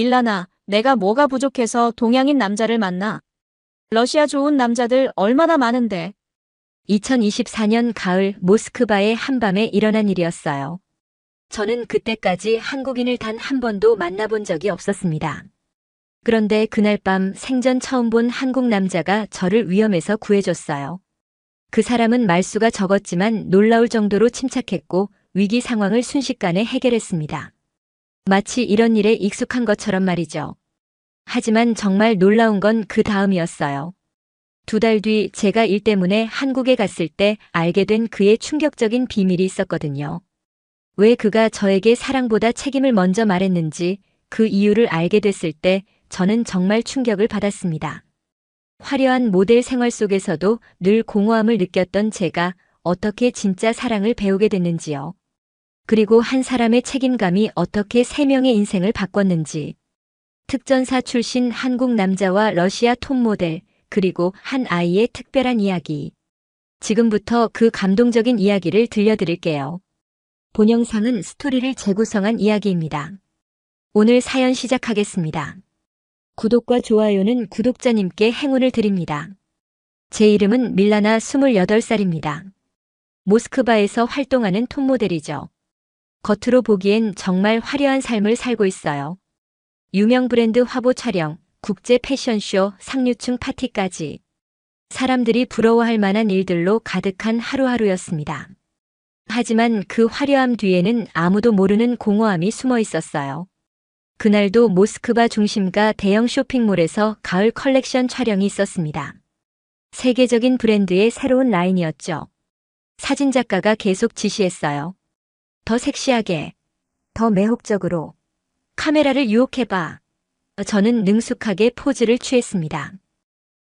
밀라나, 내가 뭐가 부족해서 동양인 남자를 만나? 러시아 좋은 남자들 얼마나 많은데. 2024년 가을 모스크바의 한밤에 일어난 일이었어요. 저는 그때까지 한국인을 단 한 번도 만나본 적이 없었습니다. 그런데 그날 밤 생전 처음 본 한국 남자가 저를 위험에서 구해줬어요. 그 사람은 말수가 적었지만 놀라울 정도로 침착했고 위기 상황을 순식간에 해결했습니다. 마치 이런 일에 익숙한 것처럼 말이죠. 하지만 정말 놀라운 건 그 다음이었어요. 2달 뒤 제가 일 때문에 한국에 갔을 때 알게 된 그의 충격적인 비밀이 있었거든요. 왜 그가 저에게 사랑보다 책임을 먼저 말했는지 그 이유를 알게 됐을 때 저는 정말 충격을 받았습니다. 화려한 모델 생활 속에서도 늘 공허함을 느꼈던 제가 어떻게 진짜 사랑을 배우게 됐는지요. 그리고 한 사람의 책임감이 어떻게 3명의 인생을 바꿨는지. 특전사 출신 한국 남자와 러시아 톱 모델, 그리고 한 아이의 특별한 이야기. 지금부터 그 감동적인 이야기를 들려드릴게요. 본 영상은 스토리를 재구성한 이야기입니다. 오늘 사연 시작하겠습니다. 구독과 좋아요는 구독자님께 행운을 드립니다. 제 이름은 밀라나 28살입니다. 모스크바에서 활동하는 톱모델이죠. 겉으로 보기엔 정말 화려한 삶을 살고 있어요. 유명 브랜드 화보 촬영, 국제 패션쇼, 상류층 파티까지. 사람들이 부러워할 만한 일들로 가득한 하루하루였습니다. 하지만 그 화려함 뒤에는 아무도 모르는 공허함이 숨어 있었어요. 그날도 모스크바 중심가 대형 쇼핑몰에서 가을 컬렉션 촬영이 있었습니다. 세계적인 브랜드의 새로운 라인이었죠. 사진작가가 계속 지시했어요. 더 섹시하게, 더 매혹적으로, 카메라를 유혹해봐. 저는 능숙하게 포즈를 취했습니다.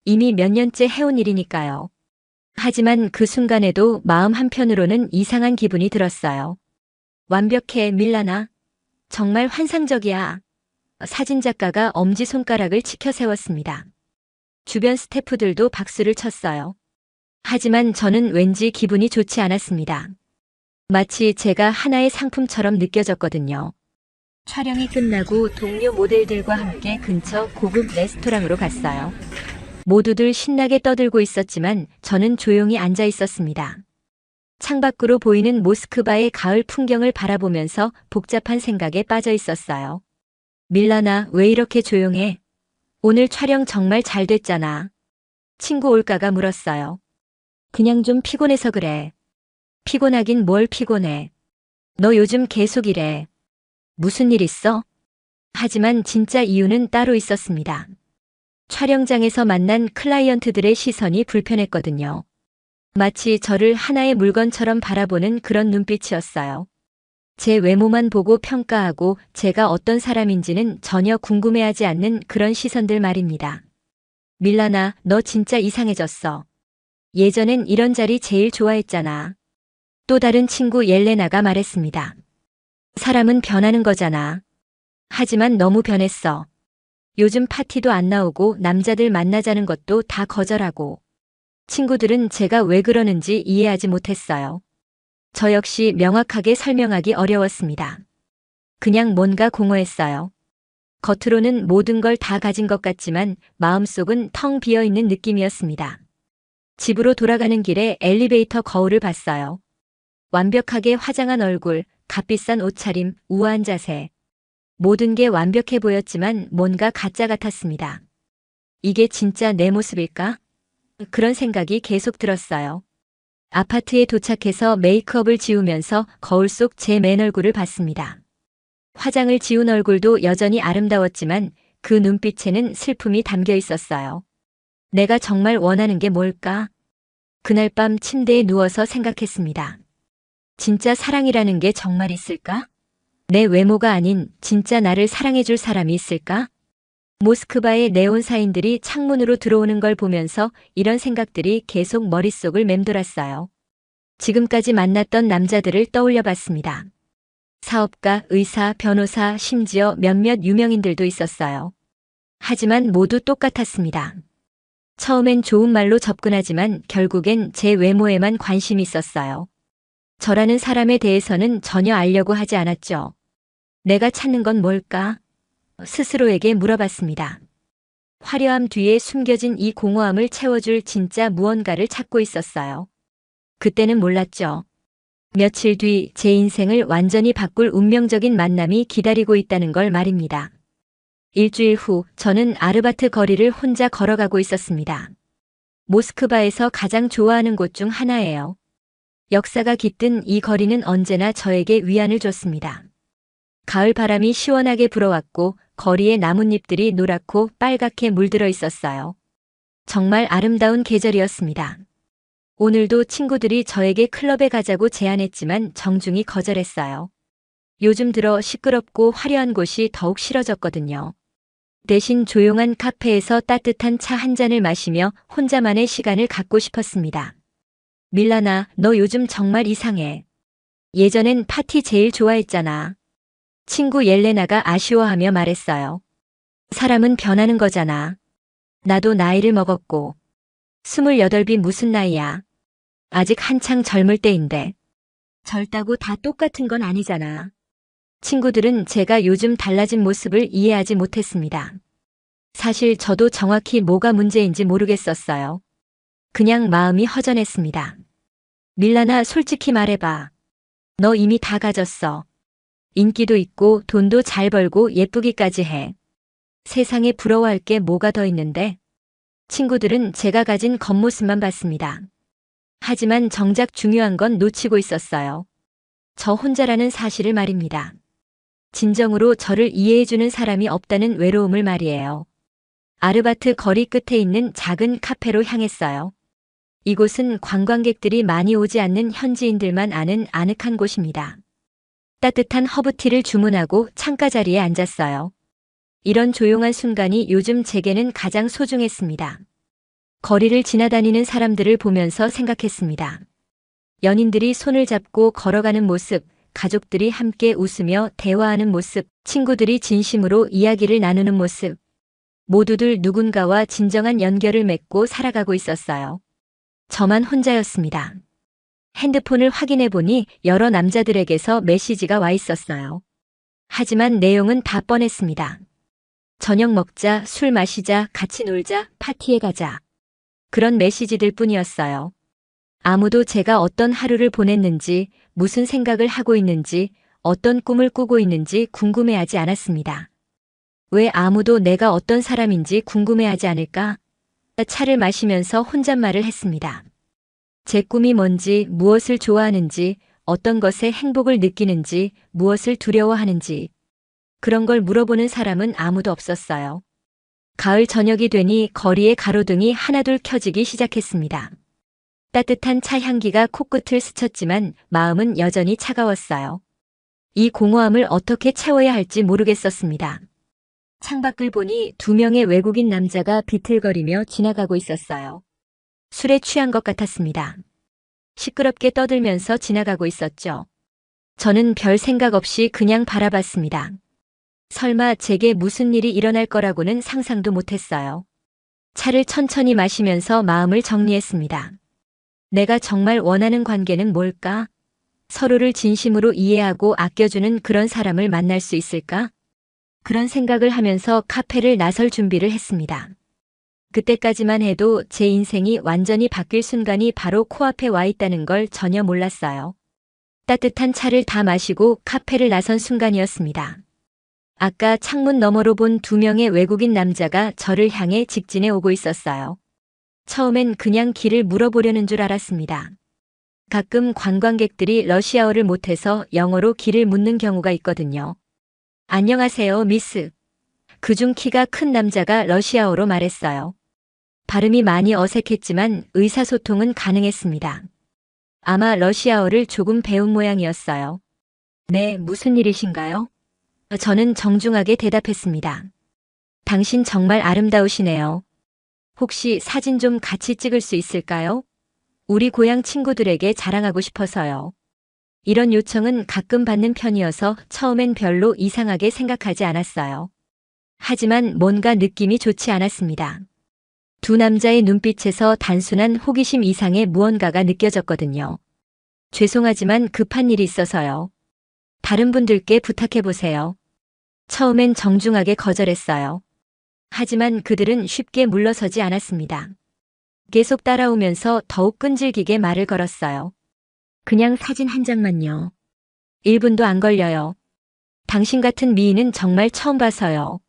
이미 몇 년째 해온 일이니까요. 하지만 그 순간에도 마음 한편으로는 이상한 기분이 들었어요. 완벽해, 밀라나. 정말 환상적이야. 사진작가가 엄지손가락을 치켜 세웠습니다. 주변 스태프들도 박수를 쳤어요. 하지만 저는 왠지 기분이 좋지 않았습니다. 마치 제가 하나의 상품처럼 느껴졌거든요. 촬영이 끝나고 동료 모델들과 함께 근처 고급 레스토랑으로 갔어요. 모두들 신나게 떠들고 있었지만 저는 조용히 앉아 있었습니다. 창밖으로 보이는 모스크바의 가을 풍경을 바라보면서 복잡한 생각에 빠져 있었어요. 밀라나, 왜 이렇게 조용해? 오늘 촬영 정말 잘 됐잖아. 친구 올가가 물었어요. 그냥 좀 피곤해서 그래. 피곤하긴 뭘 피곤해. 너 요즘 계속 이래. 무슨 일 있어? 하지만 진짜 이유는 따로 있었습니다. 촬영장에서 만난 클라이언트들의 시선이 불편했거든요. 마치 저를 하나의 물건처럼 바라보는 그런 눈빛이었어요. 제 외모만 보고 평가하고 제가 어떤 사람인지는 전혀 궁금해하지 않는 그런 시선들 말입니다. 밀라나, 너 진짜 이상해졌어. 예전엔 이런 자리 제일 좋아했잖아. 또 다른 친구 옐레나가 말했습니다. 사람은 변하는 거잖아. 하지만 너무 변했어. 요즘 파티도 안 나오고 남자들 만나자는 것도 다 거절하고. 친구들은 제가 왜 그러는지 이해하지 못했어요. 저 역시 명확하게 설명하기 어려웠습니다. 그냥 뭔가 공허했어요. 겉으로는 모든 걸 다 가진 것 같지만 마음속은 텅 비어 있는 느낌이었습니다. 집으로 돌아가는 길에 엘리베이터 거울을 봤어요. 완벽하게 화장한 얼굴, 값비싼 옷차림, 우아한 자세. 모든 게 완벽해 보였지만 뭔가 가짜 같았습니다. 이게 진짜 내 모습일까? 그런 생각이 계속 들었어요. 아파트에 도착해서 메이크업을 지우면서 거울 속 제 맨 얼굴을 봤습니다. 화장을 지운 얼굴도 여전히 아름다웠지만 그 눈빛에는 슬픔이 담겨 있었어요. 내가 정말 원하는 게 뭘까? 그날 밤 침대에 누워서 생각했습니다. 진짜 사랑이라는 게 정말 있을까? 내 외모가 아닌 진짜 나를 사랑해줄 사람이 있을까? 모스크바의 네온 사인들이 창문으로 들어오는 걸 보면서 이런 생각들이 계속 머릿속을 맴돌았어요. 지금까지 만났던 남자들을 떠올려 봤습니다. 사업가, 의사, 변호사, 심지어 몇몇 유명인들도 있었어요. 하지만 모두 똑같았습니다. 처음엔 좋은 말로 접근하지만 결국엔 제 외모에만 관심이 있었어요. 저라는 사람에 대해서는 전혀 알려고 하지 않았죠. 내가 찾는 건 뭘까? 스스로에게 물어봤습니다. 화려함 뒤에 숨겨진 이 공허함을 채워줄 진짜 무언가를 찾고 있었어요. 그때는 몰랐죠. 며칠 뒤 제 인생을 완전히 바꿀 운명적인 만남이 기다리고 있다는 걸 말입니다. 일주일 후 저는 아르바트 거리를 혼자 걸어가고 있었습니다. 모스크바에서 가장 좋아하는 곳 중 하나예요. 역사가 깃든 이 거리는 언제나 저에게 위안을 줬습니다. 가을 바람이 시원하게 불어왔고 거리에 나뭇잎들이 노랗고 빨갛게 물들어 있었어요. 정말 아름다운 계절이었습니다. 오늘도 친구들이 저에게 클럽에 가자고 제안했지만 정중히 거절했어요. 요즘 들어 시끄럽고 화려한 곳이 더욱 싫어졌거든요. 대신 조용한 카페에서 따뜻한 차 한 잔을 마시며 혼자만의 시간을 갖고 싶었습니다. 밀라나, 너 요즘 정말 이상해. 예전엔 파티 제일 좋아했잖아. 친구 옐레나가 아쉬워하며 말했어요. 사람은 변하는 거잖아. 나도 나이를 먹었고. 28이 무슨 나이야. 아직 한창 젊을 때인데. 젊다고 다 똑같은 건 아니잖아. 친구들은 제가 요즘 달라진 모습을 이해하지 못했습니다. 사실 저도 정확히 뭐가 문제인지 모르겠었어요. 그냥 마음이 허전했습니다. 밀라나, 솔직히 말해봐. 너 이미 다 가졌어. 인기도 있고 돈도 잘 벌고 예쁘기까지 해. 세상에 부러워할 게 뭐가 더 있는데? 친구들은 제가 가진 겉모습만 봤습니다. 하지만 정작 중요한 건 놓치고 있었어요. 저 혼자라는 사실을 말입니다. 진정으로 저를 이해해주는 사람이 없다는 외로움을 말이에요. 아르바트 거리 끝에 있는 작은 카페로 향했어요. 이곳은 관광객들이 많이 오지 않는 현지인들만 아는 아늑한 곳입니다. 따뜻한 허브티를 주문하고 창가 자리에 앉았어요. 이런 조용한 순간이 요즘 제게는 가장 소중했습니다. 거리를 지나다니는 사람들을 보면서 생각했습니다. 연인들이 손을 잡고 걸어가는 모습, 가족들이 함께 웃으며 대화하는 모습, 친구들이 진심으로 이야기를 나누는 모습. 모두들 누군가와 진정한 연결을 맺고 살아가고 있었어요. 저만 혼자였습니다. 핸드폰을 확인해 보니 여러 남자들에게서 메시지가 와 있었어요. 하지만 내용은 다 뻔했습니다. 저녁 먹자, 술 마시자, 같이 놀자, 파티에 가자. 그런 메시지들 뿐이었어요. 아무도 제가 어떤 하루를 보냈는지, 무슨 생각을 하고 있는지, 어떤 꿈을 꾸고 있는지 궁금해하지 않았습니다. 왜 아무도 내가 어떤 사람인지 궁금해하지 않을까? 차를 마시면서 혼잣말을 했습니다. 제 꿈이 뭔지, 무엇을 좋아하는지, 어떤 것에 행복을 느끼는지, 무엇을 두려워하는지. 그런 걸 물어보는 사람은 아무도 없었어요. 가을 저녁이 되니 거리의 가로등이 하나둘 켜지기 시작했습니다. 따뜻한 차 향기가 코끝을 스쳤지만 마음은 여전히 차가웠어요. 이 공허함을 어떻게 채워야 할지 모르겠었습니다. 창밖을 보니 2명의 외국인 남자가 비틀거리며 지나가고 있었어요. 술에 취한 것 같았습니다. 시끄럽게 떠들면서 지나가고 있었죠. 저는 별 생각 없이 그냥 바라봤습니다. 설마 제게 무슨 일이 일어날 거라고는 상상도 못했어요. 차를 천천히 마시면서 마음을 정리했습니다. 내가 정말 원하는 관계는 뭘까? 서로를 진심으로 이해하고 아껴주는 그런 사람을 만날 수 있을까? 그런 생각을 하면서 카페를 나설 준비를 했습니다. 그때까지만 해도 제 인생이 완전히 바뀔 순간이 바로 코앞에 와 있다는 걸 전혀 몰랐어요. 따뜻한 차를 다 마시고 카페를 나선 순간이었습니다. 아까 창문 너머로 본 2명의 외국인 남자가 저를 향해 직진해 오고 있었어요. 처음엔 그냥 길을 물어보려는 줄 알았습니다. 가끔 관광객들이 러시아어를 못해서 영어로 길을 묻는 경우가 있거든요. 안녕하세요, 미스. 그중 키가 큰 남자가 러시아어로 말했어요. 발음이 많이 어색했지만 의사소통은 가능했습니다. 아마 러시아어를 조금 배운 모양이었어요. 네, 무슨 일이신가요? 저는 정중하게 대답했습니다. 당신 정말 아름다우시네요. 혹시 사진 좀 같이 찍을 수 있을까요? 우리 고향 친구들에게 자랑하고 싶어서요. 이런 요청은 가끔 받는 편이어서 처음엔 별로 이상하게 생각하지 않았어요. 하지만 뭔가 느낌이 좋지 않았습니다. 2 남자의 눈빛에서 단순한 호기심 이상의 무언가가 느껴졌거든요. 죄송하지만 급한 일이 있어서요. 다른 분들께 부탁해보세요. 처음엔 정중하게 거절했어요. 하지만 그들은 쉽게 물러서지 않았습니다. 계속 따라오면서 더욱 끈질기게 말을 걸었어요. 그냥 사진 한 장만요. 1분도 안 걸려요. 당신 같은 미인은 정말 처음 봐서요.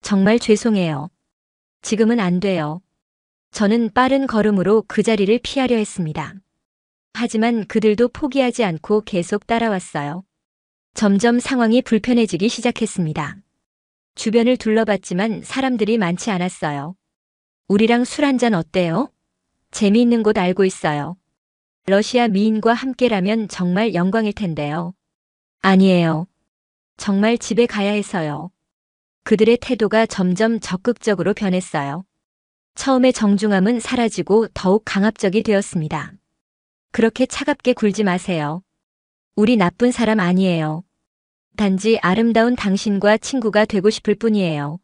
정말 죄송해요. 지금은 안 돼요. 저는 빠른 걸음으로 그 자리를 피하려 했습니다. 하지만 그들도 포기하지 않고 계속 따라왔어요. 점점 상황이 불편해지기 시작했습니다. 주변을 둘러봤지만 사람들이 많지 않았어요. 우리랑 술 한잔 어때요? 재미있는 곳 알고 있어요. 러시아 미인과 함께라면 정말 영광일 텐데요. 아니에요. 정말 집에 가야 해서요. 그들의 태도가 점점 적극적으로 변했어요. 처음의 정중함은 사라지고 더욱 강압적이 되었습니다. 그렇게 차갑게 굴지 마세요. 우리 나쁜 사람 아니에요. 단지 아름다운 당신과 친구가 되고 싶을 뿐이에요.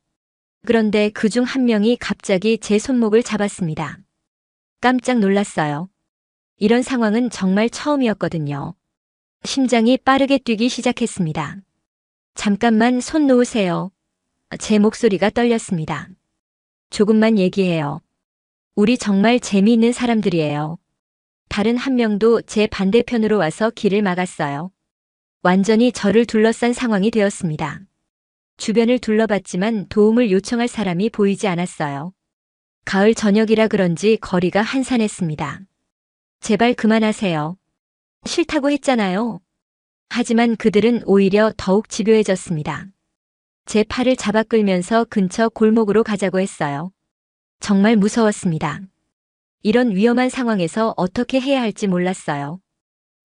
그런데 그중 한 명이 갑자기 제 손목을 잡았습니다. 깜짝 놀랐어요. 이런 상황은 정말 처음이었거든요. 심장이 빠르게 뛰기 시작했습니다. 잠깐만 손 놓으세요. 제 목소리가 떨렸습니다. 조금만 얘기해요. 우리 정말 재미있는 사람들이에요. 다른 한 명도 제 반대편으로 와서 길을 막았어요. 완전히 저를 둘러싼 상황이 되었습니다. 주변을 둘러봤지만 도움을 요청할 사람이 보이지 않았어요. 가을 저녁이라 그런지 거리가 한산했습니다. 제발 그만하세요. 싫다고 했잖아요. 하지만 그들은 오히려 더욱 집요해졌습니다. 제 팔을 잡아 끌면서 근처 골목으로 가자고 했어요. 정말 무서웠습니다. 이런 위험한 상황에서 어떻게 해야 할지 몰랐어요.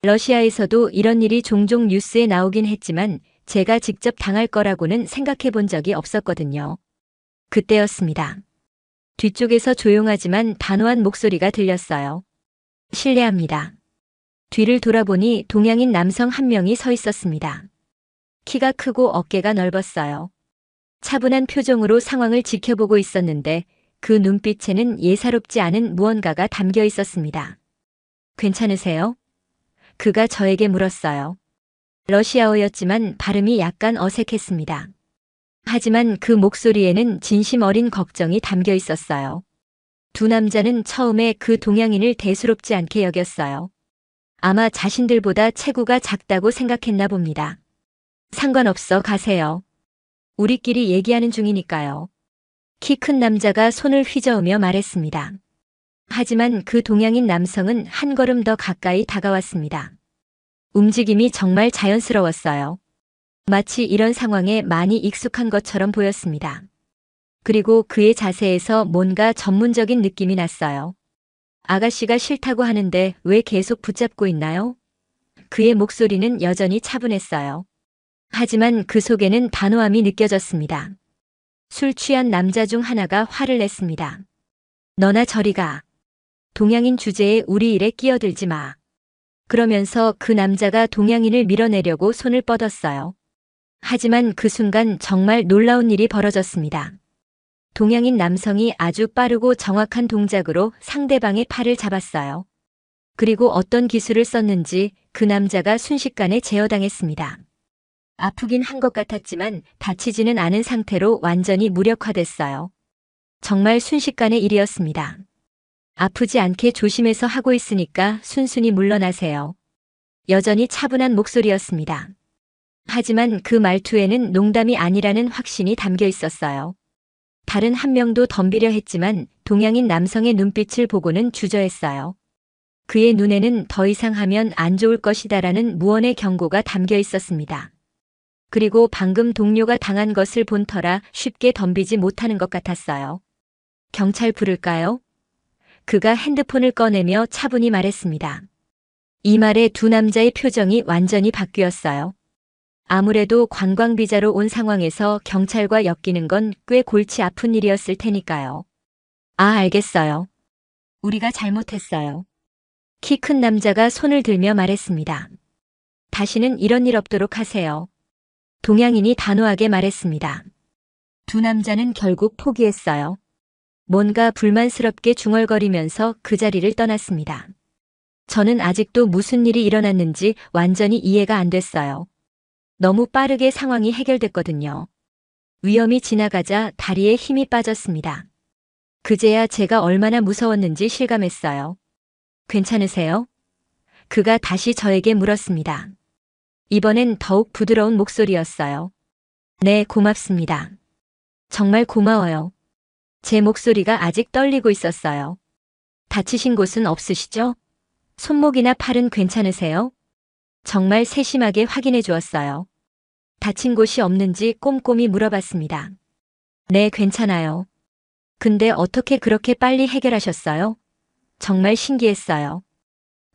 러시아에서도 이런 일이 종종 뉴스에 나오긴 했지만 제가 직접 당할 거라고는 생각해 본 적이 없었거든요. 그때였습니다. 뒤쪽에서 조용하지만 단호한 목소리가 들렸어요. 실례합니다. 뒤를 돌아보니 동양인 남성 한 명이 서 있었습니다. 키가 크고 어깨가 넓었어요. 차분한 표정으로 상황을 지켜보고 있었는데 그 눈빛에는 예사롭지 않은 무언가가 담겨 있었습니다. 괜찮으세요? 그가 저에게 물었어요. 러시아어였지만 발음이 약간 어색했습니다. 하지만 그 목소리에는 진심 어린 걱정이 담겨 있었어요. 두 남자는 처음에 그 동양인을 대수롭지 않게 여겼어요. 아마 자신들보다 체구가 작다고 생각했나 봅니다. 상관없어 가세요. 우리끼리 얘기하는 중이니까요. 키 큰 남자가 손을 휘저으며 말했습니다. 하지만 그 동양인 남성은 한 걸음 더 가까이 다가왔습니다. 움직임이 정말 자연스러웠어요. 마치 이런 상황에 많이 익숙한 것처럼 보였습니다. 그리고 그의 자세에서 뭔가 전문적인 느낌이 났어요. 아가씨가 싫다고 하는데 왜 계속 붙잡고 있나요? 그의 목소리는 여전히 차분했어요. 하지만 그 속에는 단호함이 느껴졌습니다. 술 취한 남자 중 하나가 화를 냈습니다. 너나 저리 가. 동양인 주제에 우리 일에 끼어들지 마. 그러면서 그 남자가 동양인을 밀어내려고 손을 뻗었어요. 하지만 그 순간 정말 놀라운 일이 벌어졌습니다. 동양인 남성이 아주 빠르고 정확한 동작으로 상대방의 팔을 잡았어요. 그리고 어떤 기술을 썼는지 그 남자가 순식간에 제어당했습니다. 아프긴 한 것 같았지만 다치지는 않은 상태로 완전히 무력화됐어요. 정말 순식간의 일이었습니다. 아프지 않게 조심해서 하고 있으니까 순순히 물러나세요. 여전히 차분한 목소리였습니다. 하지만 그 말투에는 농담이 아니라는 확신이 담겨 있었어요. 다른 한 명도 덤비려 했지만 동양인 남성의 눈빛을 보고는 주저했어요. 그의 눈에는 더 이상 하면 안 좋을 것이다라는 무언의 경고가 담겨 있었습니다. 그리고 방금 동료가 당한 것을 본 터라 쉽게 덤비지 못하는 것 같았어요. 경찰 부를까요? 그가 핸드폰을 꺼내며 차분히 말했습니다. 이 말에 두 남자의 표정이 완전히 바뀌었어요. 아무래도 관광비자로 온 상황에서 경찰과 엮이는 건 꽤 골치 아픈 일이었을 테니까요. 아, 알겠어요. 우리가 잘못했어요. 키 큰 남자가 손을 들며 말했습니다. 다시는 이런 일 없도록 하세요. 동양인이 단호하게 말했습니다. 두 남자는 결국 포기했어요. 뭔가 불만스럽게 중얼거리면서 그 자리를 떠났습니다. 저는 아직도 무슨 일이 일어났는지 완전히 이해가 안 됐어요. 너무 빠르게 상황이 해결됐거든요. 위험이 지나가자 다리에 힘이 빠졌습니다. 그제야 제가 얼마나 무서웠는지 실감했어요. 괜찮으세요? 그가 다시 저에게 물었습니다. 이번엔 더욱 부드러운 목소리였어요. 네, 고맙습니다. 정말 고마워요. 제 목소리가 아직 떨리고 있었어요. 다치신 곳은 없으시죠? 손목이나 팔은 괜찮으세요? 정말 세심하게 확인해 주었어요. 다친 곳이 없는지 꼼꼼히 물어봤습니다. 네, 괜찮아요. 근데 어떻게 그렇게 빨리 해결하셨어요? 정말 신기했어요.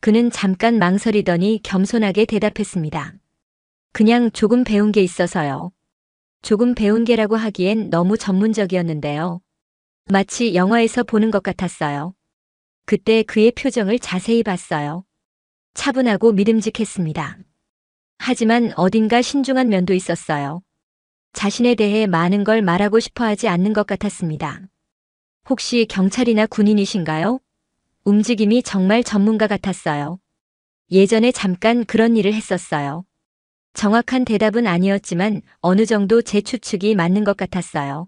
그는 잠깐 망설이더니 겸손하게 대답했습니다. 그냥 조금 배운 게 있어서요. 조금 배운 게라고 하기엔 너무 전문적이었는데요. 마치 영화에서 보는 것 같았어요. 그때 그의 표정을 자세히 봤어요. 차분하고 믿음직했습니다. 하지만 어딘가 신중한 면도 있었어요. 자신에 대해 많은 걸 말하고 싶어 하지 않는 것 같았습니다. 혹시 경찰이나 군인이신가요? 움직임이 정말 전문가 같았어요. 예전에 잠깐 그런 일을 했었어요. 정확한 대답은 아니었지만 어느 정도 제 추측이 맞는 것 같았어요.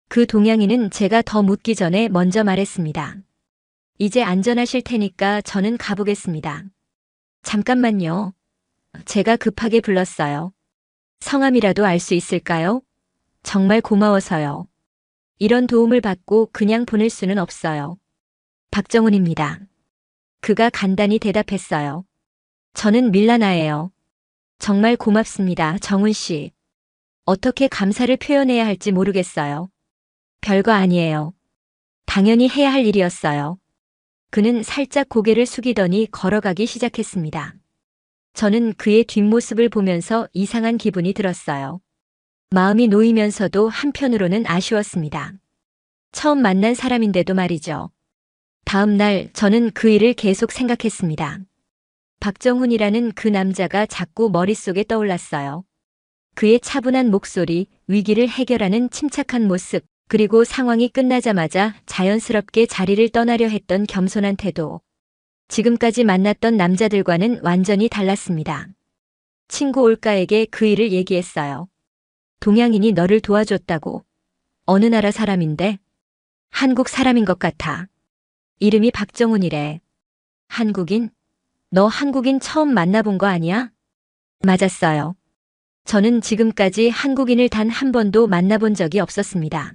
그 동양인은 제가 더 묻기 전에 먼저 말했습니다. 이제 안전하실 테니까 저는 가보겠습니다. 잠깐만요. 제가 급하게 불렀어요. 성함이라도 알 수 있을까요? 정말 고마워서요. 이런 도움을 받고 그냥 보낼 수는 없어요. 박정훈입니다. 그가 간단히 대답했어요. 저는 밀라나예요. 정말 고맙습니다, 정훈 씨. 어떻게 감사를 표현해야 할지 모르겠어요. 별거 아니에요. 당연히 해야 할 일이었어요. 그는 살짝 고개를 숙이더니 걸어가기 시작했습니다. 저는 그의 뒷모습을 보면서 이상한 기분이 들었어요. 마음이 놓이면서도 한편으로는 아쉬웠습니다. 처음 만난 사람인데도 말이죠. 다음 날 저는 그 일을 계속 생각했습니다. 박정훈이라는 그 남자가 자꾸 머릿속에 떠올랐어요. 그의 차분한 목소리, 위기를 해결하는 침착한 모습, 그리고 상황이 끝나자마자 자연스럽게 자리를 떠나려 했던 겸손한 태도. 지금까지 만났던 남자들과는 완전히 달랐습니다. 친구 올가에게 그 일을 얘기했어요. 동양인이 너를 도와줬다고. 어느 나라 사람인데? 한국 사람인 것 같아. 이름이 박정훈이래. 한국인? 너 한국인 처음 만나본 거 아니야? 맞았어요. 저는 지금까지 한국인을 단 한 번도 만나본 적이 없었습니다.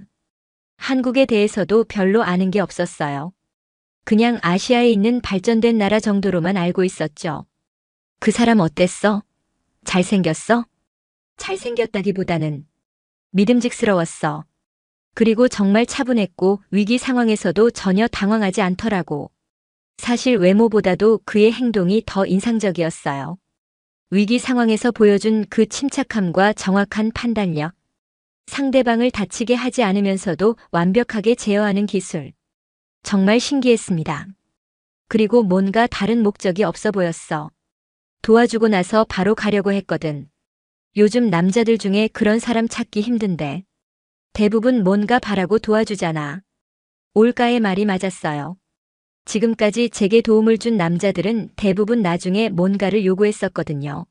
한국에 대해서도 별로 아는 게 없었어요. 그냥 아시아에 있는 발전된 나라 정도로만 알고 있었죠. 그 사람 어땠어? 잘생겼어? 잘생겼다기보다는 믿음직스러웠어. 그리고 정말 차분했고 위기 상황에서도 전혀 당황하지 않더라고. 사실 외모보다도 그의 행동이 더 인상적이었어요. 위기 상황에서 보여준 그 침착함과 정확한 판단력. 상대방을 다치게 하지 않으면서도 완벽하게 제어하는 기술. 정말 신기했습니다. 그리고 뭔가 다른 목적이 없어 보였어. 도와주고 나서 바로 가려고 했거든. 요즘 남자들 중에 그런 사람 찾기 힘든데. 대부분 뭔가 바라고 도와주잖아. 올가의 말이 맞았어요. 지금까지 제게 도움을 준 남자들은 대부분 나중에 뭔가를 요구했었거든요.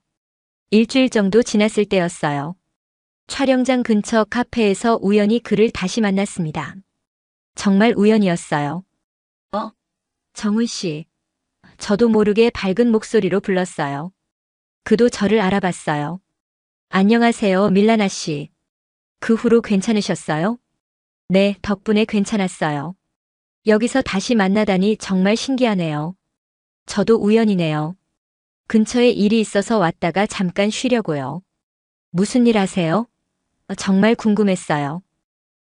일주일 정도 지났을 때였어요. 촬영장 근처 카페에서 우연히 그를 다시 만났습니다. 정말 우연이었어요. 정훈 씨. 저도 모르게 밝은 목소리로 불렀어요. 그도 저를 알아봤어요. 안녕하세요, 밀라나 씨. 그 후로 괜찮으셨어요? 네, 덕분에 괜찮았어요. 여기서 다시 만나다니 정말 신기하네요. 저도 우연이네요. 근처에 일이 있어서 왔다가 잠깐 쉬려고요. 무슨 일 하세요? 정말 궁금했어요.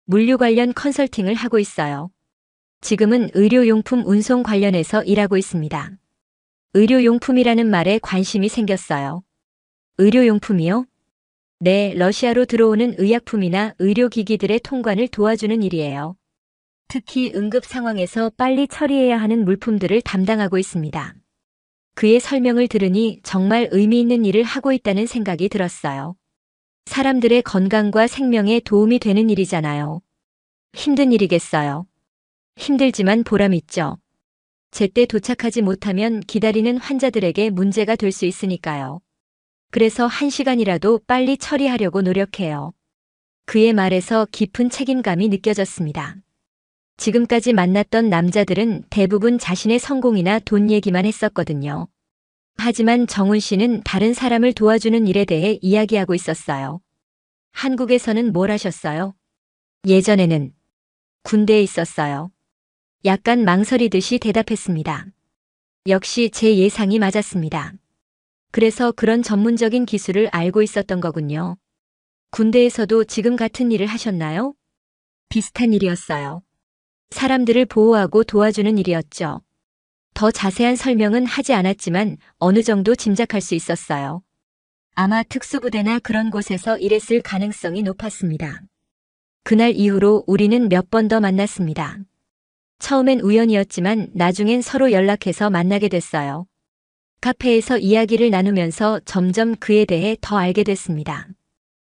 물류 관련 컨설팅을 하고 있어요. 지금은 의료용품 운송 관련해서 일하고 있습니다. 의료용품이라는 말에 관심이 생겼어요. 의료용품이요? 네, 러시아로 들어오는 의약품이나 의료기기들의 통관을 도와주는 일이에요. 특히 응급 상황에서 빨리 처리해야 하는 물품들을 담당하고 있습니다. 그의 설명을 들으니 정말 의미 있는 일을 하고 있다는 생각이 들었어요. 사람들의 건강과 생명에 도움이 되는 일이잖아요. 힘든 일이겠어요. 힘들지만 보람있죠. 제때 도착하지 못하면 기다리는 환자들에게 문제가 될 수 있으니까요. 그래서 1시간이라도 빨리 처리하려고 노력해요. 그의 말에서 깊은 책임감이 느껴졌습니다. 지금까지 만났던 남자들은 대부분 자신의 성공이나 돈 얘기만 했었거든요. 하지만 정훈 씨는 다른 사람을 도와주는 일에 대해 이야기하고 있었어요. 한국에서는 뭘 하셨어요? 예전에는 군대에 있었어요. 약간 망설이듯이 대답했습니다. 역시 제 예상이 맞았습니다. 그래서 그런 전문적인 기술을 알고 있었던 거군요. 군대에서도 지금 같은 일을 하셨나요? 비슷한 일이었어요. 사람들을 보호하고 도와주는 일이었죠. 더 자세한 설명은 하지 않았지만 어느 정도 짐작할 수 있었어요. 아마 특수부대나 그런 곳에서 일했을 가능성이 높았습니다. 그날 이후로 우리는 몇 번 더 만났습니다. 처음엔 우연이었지만 나중엔 서로 연락해서 만나게 됐어요. 카페에서 이야기를 나누면서 점점 그에 대해 더 알게 됐습니다.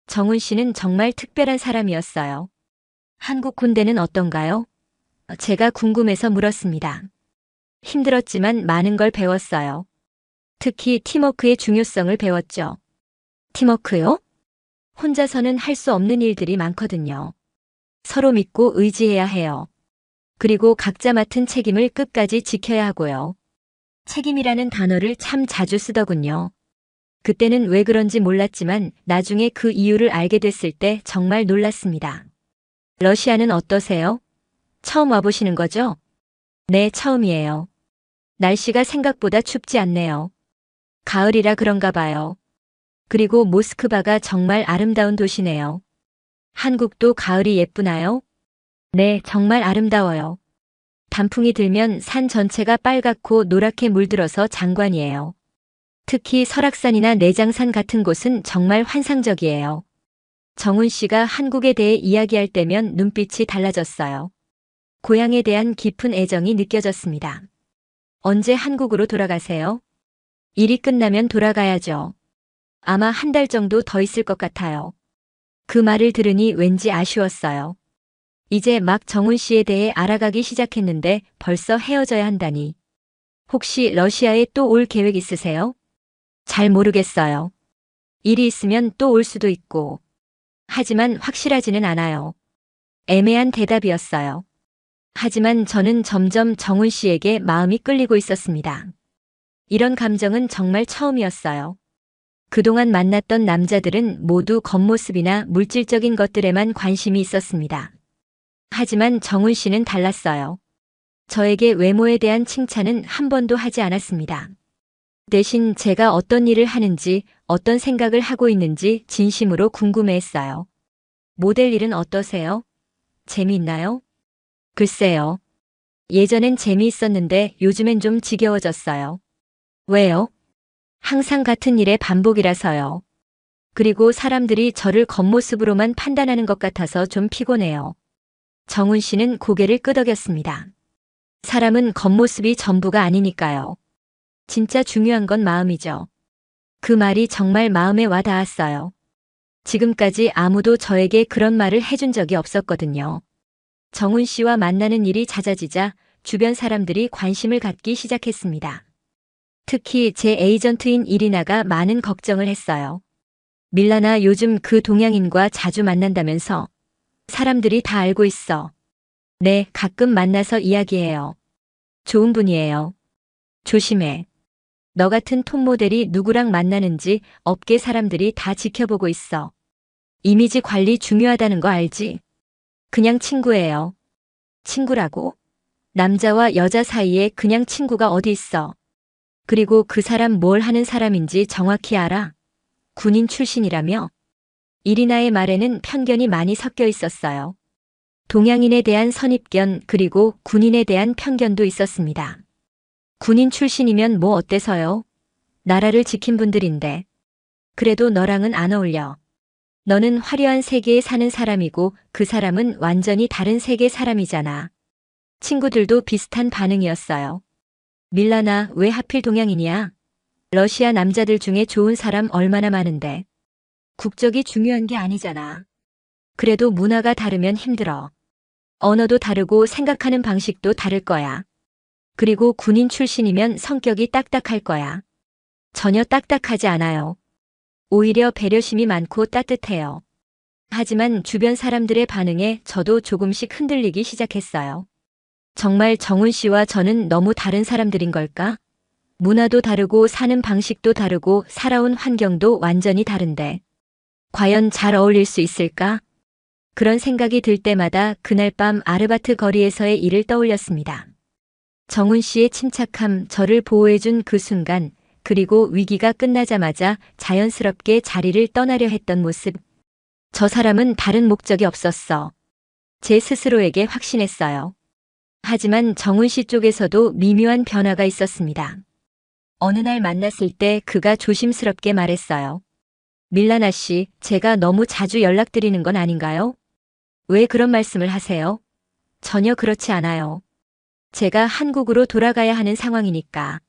정훈 씨는 정말 특별한 사람이었어요. 한국 군대는 어떤가요? 제가 궁금해서 물었습니다. 힘들었지만 많은 걸 배웠어요. 특히 팀워크의 중요성을 배웠죠. 팀워크요? 혼자서는 할 수 없는 일들이 많거든요. 서로 믿고 의지해야 해요. 그리고 각자 맡은 책임을 끝까지 지켜야 하고요. 책임이라는 단어를 참 자주 쓰더군요. 그때는 왜 그런지 몰랐지만 나중에 그 이유를 알게 됐을 때 정말 놀랐습니다. 러시아는 어떠세요? 처음 와보시는 거죠? 네, 처음이에요. 날씨가 생각보다 춥지 않네요. 가을이라 그런가 봐요. 그리고 모스크바가 정말 아름다운 도시네요. 한국도 가을이 예쁘나요? 네, 정말 아름다워요. 단풍이 들면 산 전체가 빨갛고 노랗게 물들어서 장관이에요. 특히 설악산이나 내장산 같은 곳은 정말 환상적이에요. 정훈 씨가 한국에 대해 이야기할 때면 눈빛이 달라졌어요. 고향에 대한 깊은 애정이 느껴졌습니다. 언제 한국으로 돌아가세요? 일이 끝나면 돌아가야죠. 아마 한 달 정도 더 있을 것 같아요. 그 말을 들으니 왠지 아쉬웠어요. 이제 막 정훈 씨에 대해 알아가기 시작했는데 벌써 헤어져야 한다니. 혹시 러시아에 또 올 계획 있으세요? 잘 모르겠어요. 일이 있으면 또 올 수도 있고. 하지만 확실하지는 않아요. 애매한 대답이었어요. 하지만 저는 점점 정훈 씨에게 마음이 끌리고 있었습니다. 이런 감정은 정말 처음이었어요. 그동안 만났던 남자들은 모두 겉모습이나 물질적인 것들에만 관심이 있었습니다. 하지만 정훈 씨는 달랐어요. 저에게 외모에 대한 칭찬은 한 번도 하지 않았습니다. 대신 제가 어떤 일을 하는지, 어떤 생각을 하고 있는지 진심으로 궁금해했어요. 모델 일은 어떠세요? 재미있나요? 글쎄요. 예전엔 재미있었는데 요즘엔 좀 지겨워졌어요. 왜요? 항상 같은 일의 반복이라서요. 그리고 사람들이 저를 겉모습으로만 판단하는 것 같아서 좀 피곤해요. 정훈 씨는 고개를 끄덕였습니다. 사람은 겉모습이 전부가 아니니까요. 진짜 중요한 건 마음이죠. 그 말이 정말 마음에 와 닿았어요. 지금까지 아무도 저에게 그런 말을 해준 적이 없었거든요. 정훈 씨와 만나는 일이 잦아지자 주변 사람들이 관심을 갖기 시작했습니다. 특히 제 에이전트인 이리나가 많은 걱정을 했어요. 밀라나 요즘 그 동양인과 자주 만난다면서? 사람들이 다 알고 있어. 네, 가끔 만나서 이야기해요. 좋은 분이에요. 조심해. 너 같은 톱 모델이 누구랑 만나는지 업계 사람들이 다 지켜보고 있어. 이미지 관리 중요하다는 거 알지? 그냥 친구예요. 친구라고? 남자와 여자 사이에 그냥 친구가 어디 있어. 그리고 그 사람 뭘 하는 사람인지 정확히 알아? 군인 출신이라며? 이리나의 말에는 편견이 많이 섞여 있었어요. 동양인에 대한 선입견 그리고 군인에 대한 편견도 있었습니다. 군인 출신이면 뭐 어때서요? 나라를 지킨 분들인데. 그래도 너랑은 안 어울려. 너는 화려한 세계에 사는 사람이고 그 사람은 완전히 다른 세계 사람이잖아. 친구들도 비슷한 반응이었어요. 밀라나, 왜 하필 동양인이야? 러시아 남자들 중에 좋은 사람 얼마나 많은데. 국적이 중요한 게 아니잖아. 그래도 문화가 다르면 힘들어. 언어도 다르고 생각하는 방식도 다를 거야. 그리고 군인 출신이면 성격이 딱딱할 거야. 전혀 딱딱하지 않아요. 오히려 배려심이 많고 따뜻해요. 하지만 주변 사람들의 반응에 저도 조금씩 흔들리기 시작했어요. 정말 정훈 씨와 저는 너무 다른 사람들인 걸까? 문화도 다르고 사는 방식도 다르고 살아온 환경도 완전히 다른데 과연 잘 어울릴 수 있을까? 그런 생각이 들 때마다 그날 밤 아르바트 거리에서의 일을 떠올렸습니다. 정훈 씨의 침착함, 저를 보호해준 그 순간, 그리고 위기가 끝나자마자 자연스럽게 자리를 떠나려 했던 모습. 저 사람은 다른 목적이 없었어. 제 스스로에게 확신했어요. 하지만 정훈 씨 쪽에서도 미묘한 변화가 있었습니다. 어느 날 만났을 때 그가 조심스럽게 말했어요. 밀라나 씨, 제가 너무 자주 연락드리는 건 아닌가요? 왜 그런 말씀을 하세요? 전혀 그렇지 않아요. 제가 한국으로 돌아가야 하는 상황이니까.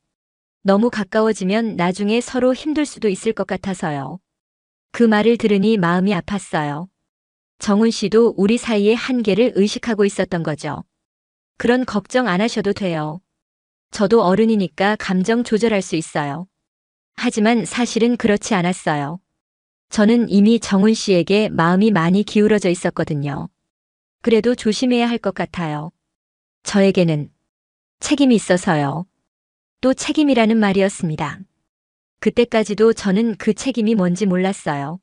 너무 가까워지면 나중에 서로 힘들 수도 있을 것 같아서요. 그 말을 들으니 마음이 아팠어요. 정훈 씨도 우리 사이의 한계를 의식하고 있었던 거죠. 그런 걱정 안 하셔도 돼요. 저도 어른이니까 감정 조절할 수 있어요. 하지만 사실은 그렇지 않았어요. 저는 이미 정훈 씨에게 마음이 많이 기울어져 있었거든요. 그래도 조심해야 할 것 같아요. 저에게는 책임이 있어서요. 또 책임이라는 말이었습니다. 그때까지도 저는 그 책임이 뭔지 몰랐어요.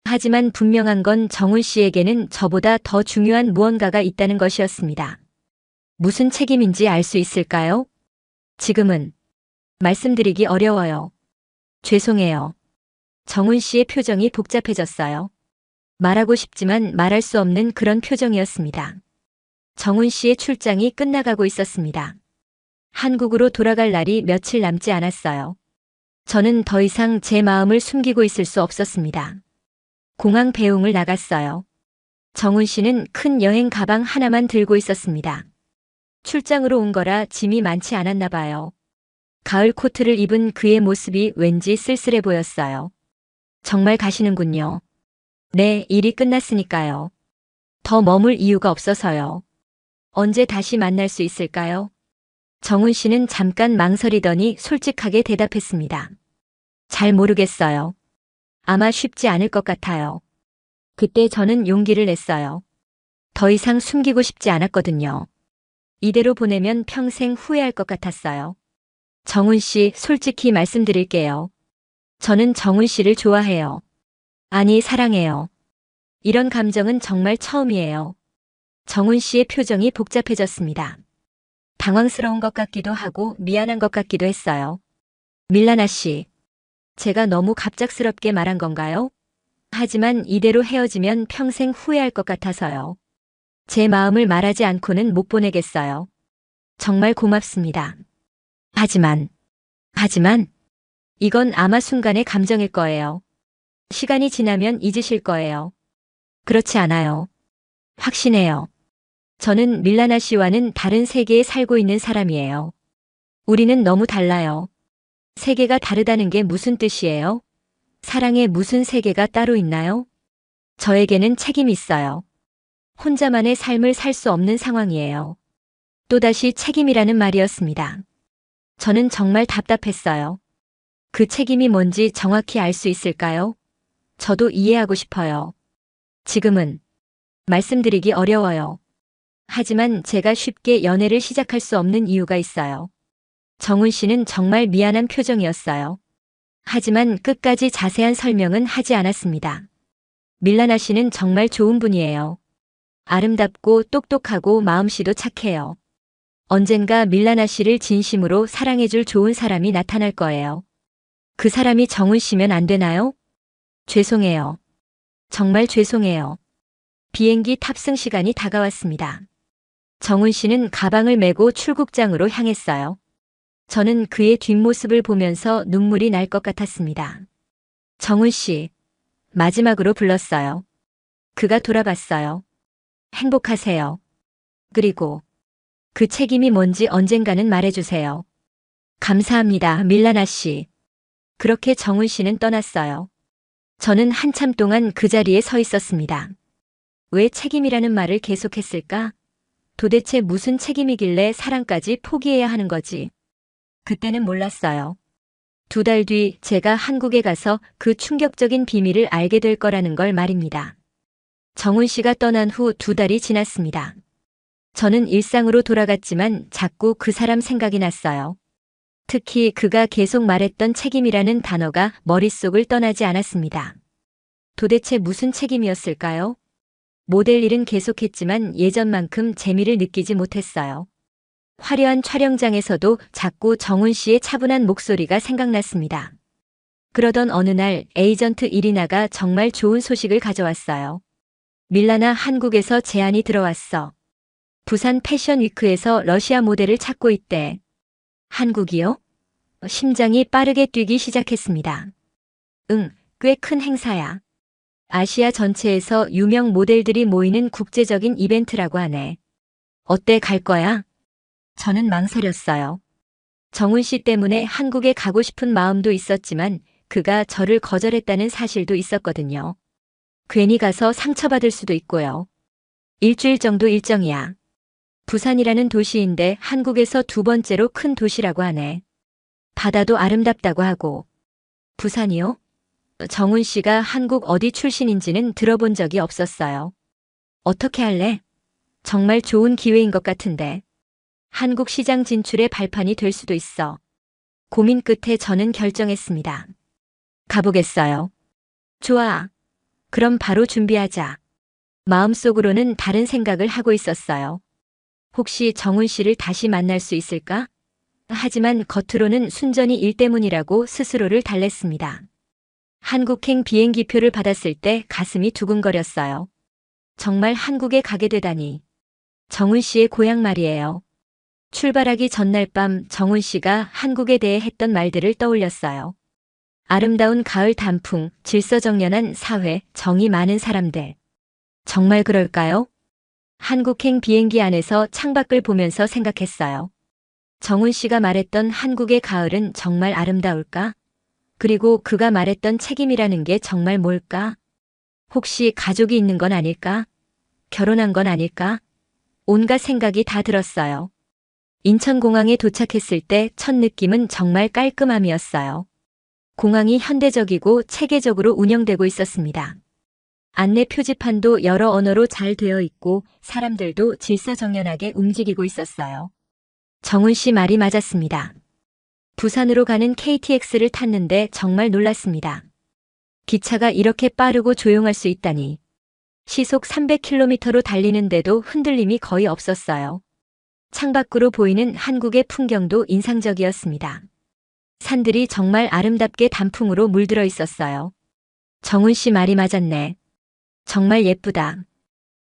하지만 분명한 건 정훈 씨에게는 저보다 더 중요한 무언가가 있다는 것이었습니다. 무슨 책임인지 알 수 있을까요? 지금은 말씀드리기 어려워요. 죄송해요. 정훈 씨의 표정이 복잡해졌어요. 말하고 싶지만 말할 수 없는 그런 표정이었습니다. 정훈 씨의 출장이 끝나가고 있었습니다. 한국으로 돌아갈 날이 며칠 남지 않았어요. 저는 더 이상 제 마음을 숨기고 있을 수 없었습니다. 공항 배웅을 나갔어요. 정훈 씨는 큰 여행 가방 하나만 들고 있었습니다. 출장으로 온 거라 짐이 많지 않았나 봐요. 가을 코트를 입은 그의 모습이 왠지 쓸쓸해 보였어요. 정말 가시는군요. 네, 일이 끝났으니까요. 더 머물 이유가 없어서요. 언제 다시 만날 수 있을까요? 정훈 씨는 잠깐 망설이더니 솔직하게 대답했습니다. 잘 모르겠어요. 아마 쉽지 않을 것 같아요. 그때 저는 용기를 냈어요. 더 이상 숨기고 싶지 않았거든요. 이대로 보내면 평생 후회할 것 같았어요. 정훈 씨, 솔직히 말씀드릴게요. 저는 정훈 씨를 좋아해요. 아니, 사랑해요. 이런 감정은 정말 처음이에요. 정훈 씨의 표정이 복잡해졌습니다. 당황스러운 것 같기도 하고 미안한 것 같기도 했어요. 밀라나 씨, 제가 너무 갑작스럽게 말한 건가요? 하지만 이대로 헤어지면 평생 후회할 것 같아서요. 제 마음을 말하지 않고는 못 보내겠어요. 정말 고맙습니다. 하지만, 이건 아마 순간의 감정일 거예요. 시간이 지나면 잊으실 거예요. 그렇지 않아요. 확신해요. 저는 밀라나 씨와는 다른 세계에 살고 있는 사람이에요. 우리는 너무 달라요. 세계가 다르다는 게 무슨 뜻이에요? 사랑에 무슨 세계가 따로 있나요? 저에게는 책임이 있어요. 혼자만의 삶을 살 수 없는 상황이에요. 또다시 책임이라는 말이었습니다. 저는 정말 답답했어요. 그 책임이 뭔지 정확히 알 수 있을까요? 저도 이해하고 싶어요. 지금은 말씀드리기 어려워요. 하지만 제가 쉽게 연애를 시작할 수 없는 이유가 있어요. 정훈 씨는 정말 미안한 표정이었어요. 하지만 끝까지 자세한 설명은 하지 않았습니다. 밀라나 씨는 정말 좋은 분이에요. 아름답고 똑똑하고 마음씨도 착해요. 언젠가 밀라나 씨를 진심으로 사랑해줄 좋은 사람이 나타날 거예요. 그 사람이 정훈 씨면 안 되나요? 죄송해요. 정말 죄송해요. 비행기 탑승 시간이 다가왔습니다. 정훈 씨는 가방을 메고 출국장으로 향했어요. 저는 그의 뒷모습을 보면서 눈물이 날 것 같았습니다. 정훈 씨, 마지막으로 불렀어요. 그가 돌아봤어요. 행복하세요. 그리고 그 책임이 뭔지 언젠가는 말해주세요. 감사합니다, 밀라나 씨. 그렇게 정훈 씨는 떠났어요. 저는 한참 동안 그 자리에 서 있었습니다. 왜 책임이라는 말을 계속했을까? 도대체 무슨 책임이길래 사랑까지 포기해야 하는 거지? 그때는 몰랐어요. 2달 뒤 제가 한국에 가서 그 충격적인 비밀을 알게 될 거라는 걸 말입니다. 정훈 씨가 떠난 후 2달이 지났습니다. 저는 일상으로 돌아갔지만 자꾸 그 사람 생각이 났어요. 특히 그가 계속 말했던 책임이라는 단어가 머릿속을 떠나지 않았습니다. 도대체 무슨 책임이었을까요? 모델 일은 계속했지만 예전만큼 재미를 느끼지 못했어요. 화려한 촬영장에서도 자꾸 정훈 씨의 차분한 목소리가 생각났습니다. 그러던 어느 날 에이전트 이리나가 정말 좋은 소식을 가져왔어요. 밀라나, 한국에서 제안이 들어왔어. 부산 패션 위크에서 러시아 모델을 찾고 있대. 한국이요? 심장이 빠르게 뛰기 시작했습니다. 응, 꽤 큰 행사야. 아시아 전체에서 유명 모델들이 모이는 국제적인 이벤트라고 하네. 어때, 갈 거야? 저는 망설였어요. 정훈 씨 때문에 한국에 가고 싶은 마음도 있었지만 그가 저를 거절했다는 사실도 있었거든요. 괜히 가서 상처받을 수도 있고요. 일주일 정도 일정이야. 부산이라는 도시인데 한국에서 2번째로 큰 도시라고 하네. 바다도 아름답다고 하고. 부산이요? 정훈 씨가 한국 어디 출신인지는 들어본 적이 없었어요. 어떻게 할래? 정말 좋은 기회인 것 같은데. 한국 시장 진출의 발판이 될 수도 있어. 고민 끝에 저는 결정했습니다. 가보겠어요. 좋아. 그럼 바로 준비하자. 마음속으로는 다른 생각을 하고 있었어요. 혹시 정훈 씨를 다시 만날 수 있을까? 하지만 겉으로는 순전히 일 때문이라고 스스로를 달랬습니다. 한국행 비행기표를 받았을 때 가슴이 두근거렸어요. 정말 한국에 가게 되다니. 정훈 씨의 고향 말이에요. 출발하기 전날 밤 정훈 씨가 한국에 대해 했던 말들을 떠올렸어요. 아름다운 가을 단풍, 질서정연한 사회, 정이 많은 사람들. 정말 그럴까요? 한국행 비행기 안에서 창밖을 보면서 생각했어요. 정훈 씨가 말했던 한국의 가을은 정말 아름다울까? 그리고 그가 말했던 책임이라는 게 정말 뭘까? 혹시 가족이 있는 건 아닐까? 결혼한 건 아닐까? 온갖 생각이 다 들었어요. 인천공항에 도착했을 때 첫 느낌은 정말 깔끔함이었어요. 공항이 현대적이고 체계적으로 운영되고 있었습니다. 안내 표지판도 여러 언어로 잘 되어 있고 사람들도 질서정연하게 움직이고 있었어요. 정훈 씨 말이 맞았습니다. 부산으로 가는 KTX를 탔는데 정말 놀랐습니다. 기차가 이렇게 빠르고 조용할 수 있다니. 시속 300km로 달리는데도 흔들림이 거의 없었어요. 창밖으로 보이는 한국의 풍경도 인상적이었습니다. 산들이 정말 아름답게 단풍으로 물들어 있었어요. 정훈 씨 말이 맞았네. 정말 예쁘다.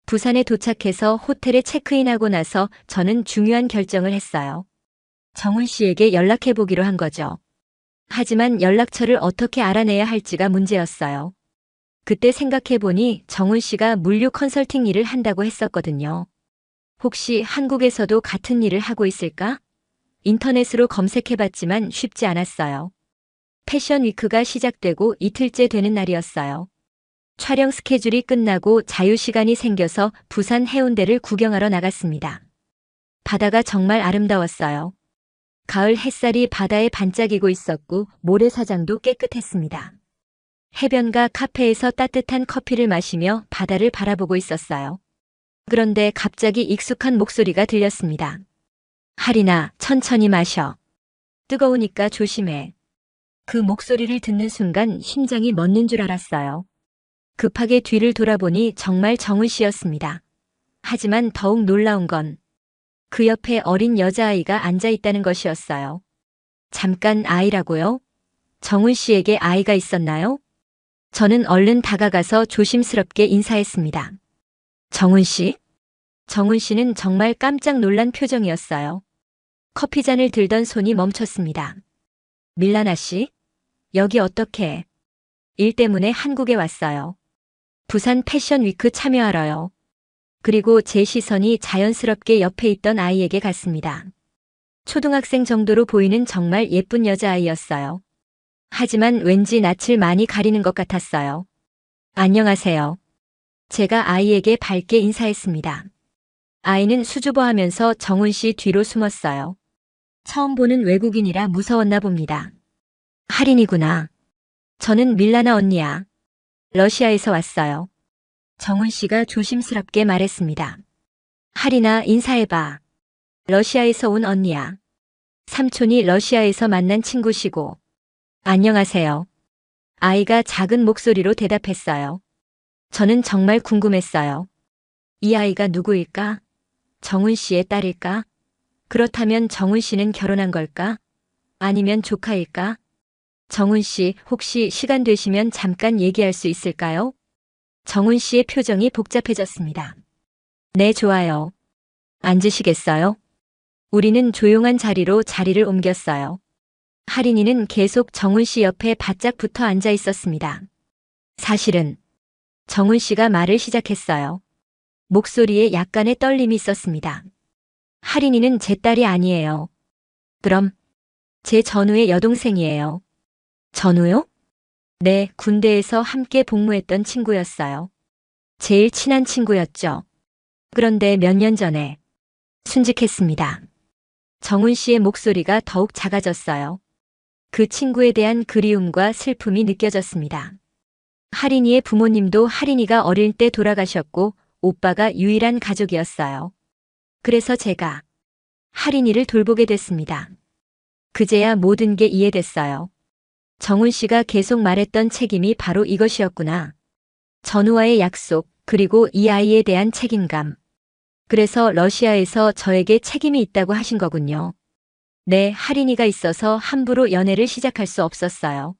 부산에 도착해서 호텔에 체크인하고 나서 저는 중요한 결정을 했어요. 정훈 씨에게 연락해 보기로 한 거죠. 하지만 연락처를 어떻게 알아내야 할지가 문제였어요. 그때 생각해 보니 정훈 씨가 물류 컨설팅 일을 한다고 했었거든요. 혹시 한국에서도 같은 일을 하고 있을까? 인터넷으로 검색해 봤지만 쉽지 않았어요. 패션 위크가 시작되고 이틀째 되는 날이었어요. 촬영 스케줄이 끝나고 자유시간이 생겨서 부산 해운대를 구경하러 나갔습니다. 바다가 정말 아름다웠어요. 가을 햇살이 바다에 반짝이고 있었고 모래사장도 깨끗했습니다. 해변가 카페에서 따뜻한 커피를 마시며 바다를 바라보고 있었어요. 그런데 갑자기 익숙한 목소리가 들렸습니다. 하리나, 천천히 마셔. 뜨거우니까 조심해. 그 목소리를 듣는 순간 심장이 멎는 줄 알았어요. 급하게 뒤를 돌아보니 정말 정훈 씨였습니다. 하지만 더욱 놀라운 건 그 옆에 어린 여자아이가 앉아 있다는 것이었어요. 잠깐, 아이라고요? 정훈 씨에게 아이가 있었나요? 저는 얼른 다가가서 조심스럽게 인사했습니다. 정훈 씨? 정훈 씨는 정말 깜짝 놀란 표정이었어요. 커피잔을 들던 손이 멈췄습니다. 밀라나 씨? 여기 어떻게? 일 때문에 한국에 왔어요. 부산 패션 위크 참여하러요. 그리고 제 시선이 자연스럽게 옆에 있던 아이에게 갔습니다. 초등학생 정도로 보이는 정말 예쁜 여자아이였어요. 하지만 왠지 낯을 많이 가리는 것 같았어요. 안녕하세요. 제가 아이에게 밝게 인사했습니다. 아이는 수줍어하면서 정훈 씨 뒤로 숨었어요. 처음 보는 외국인이라 무서웠나 봅니다. 할인이구나. 저는 밀라나 언니야. 러시아에서 왔어요. 정훈 씨가 조심스럽게 말했습니다. 할인아, 인사해봐. 러시아에서 온 언니야. 삼촌이 러시아에서 만난 친구시고. 안녕하세요. 아이가 작은 목소리로 대답했어요. 저는 정말 궁금했어요. 이 아이가 누구일까? 정훈 씨의 딸일까? 그렇다면 정훈 씨는 결혼한 걸까? 아니면 조카일까? 정훈 씨, 혹시 시간 되시면 잠깐 얘기할 수 있을까요? 정훈 씨의 표정이 복잡해졌습니다. 네, 좋아요. 앉으시겠어요? 우리는 조용한 자리로 자리를 옮겼어요. 할인이는 계속 정훈 씨 옆에 바짝 붙어 앉아 있었습니다. 사실은 정훈 씨가 말을 시작했어요. 목소리에 약간의 떨림이 있었습니다. 할인이는 제 딸이 아니에요. 그럼 제 전우의 여동생이에요. 전우요? 네, 군대에서 함께 복무했던 친구였어요. 제일 친한 친구였죠. 그런데 몇 년 전에 순직했습니다. 정훈 씨의 목소리가 더욱 작아졌어요. 그 친구에 대한 그리움과 슬픔이 느껴졌습니다. 할인이의 부모님도 할인이가 어릴 때 돌아가셨고 오빠가 유일한 가족이었어요. 그래서 제가 할인이를 돌보게 됐습니다. 그제야 모든 게 이해됐어요. 정훈 씨가 계속 말했던 책임이 바로 이것이었구나. 전우와의 약속, 그리고 이 아이에 대한 책임감. 그래서 러시아에서 저에게 책임이 있다고 하신 거군요. 네, 할인이가 있어서 함부로 연애를 시작할 수 없었어요.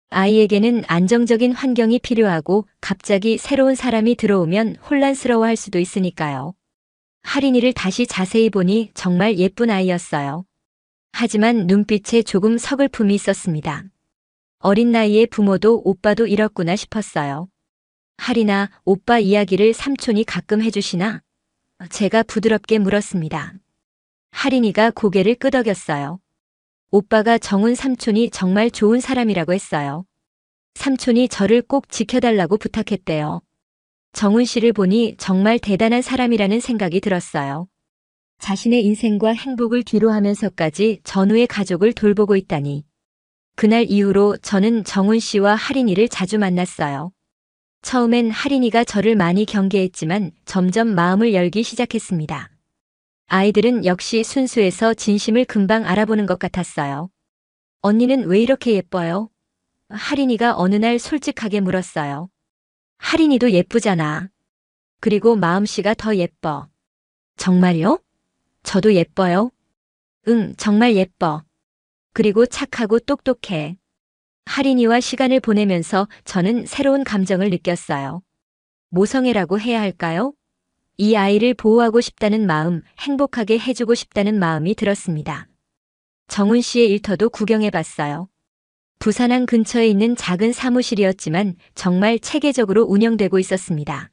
아이에게는 안정적인 환경이 필요하고 갑자기 새로운 사람이 들어오면 혼란스러워할 수도 있으니까요. 할인이를 다시 자세히 보니 정말 예쁜 아이였어요. 하지만 눈빛에 조금 서글픔이 있었습니다. 어린 나이에 부모도 오빠도 잃었구나 싶었어요. 할인아, 오빠 이야기를 삼촌이 가끔 해주시나? 제가 부드럽게 물었습니다. 할인이가 고개를 끄덕였어요. 오빠가 정훈 삼촌이 정말 좋은 사람이라고 했어요. 삼촌이 저를 꼭 지켜달라고 부탁했대요. 정훈 씨를 보니 정말 대단한 사람이라는 생각이 들었어요. 자신의 인생과 행복을 뒤로하면서까지 전우의 가족을 돌보고 있다니. 그날 이후로 저는 정훈 씨와 할인이를 자주 만났어요. 처음엔 할인이가 저를 많이 경계했지만 점점 마음을 열기 시작했습니다. 아이들은 역시 순수해서 진심을 금방 알아보는 것 같았어요. 언니는 왜 이렇게 예뻐요? 할인이가 어느 날 솔직하게 물었어요. 할인이도 예쁘잖아. 그리고 마음씨가 더 예뻐. 정말요? 저도 예뻐요? 응, 정말 예뻐. 그리고 착하고 똑똑해. 할인이와 시간을 보내면서 저는 새로운 감정을 느꼈어요. 모성애라고 해야 할까요? 이 아이를 보호하고 싶다는 마음, 행복하게 해주고 싶다는 마음이 들었습니다. 정훈 씨의 일터도 구경해봤어요. 부산항 근처에 있는 작은 사무실이었지만 정말 체계적으로 운영되고 있었습니다.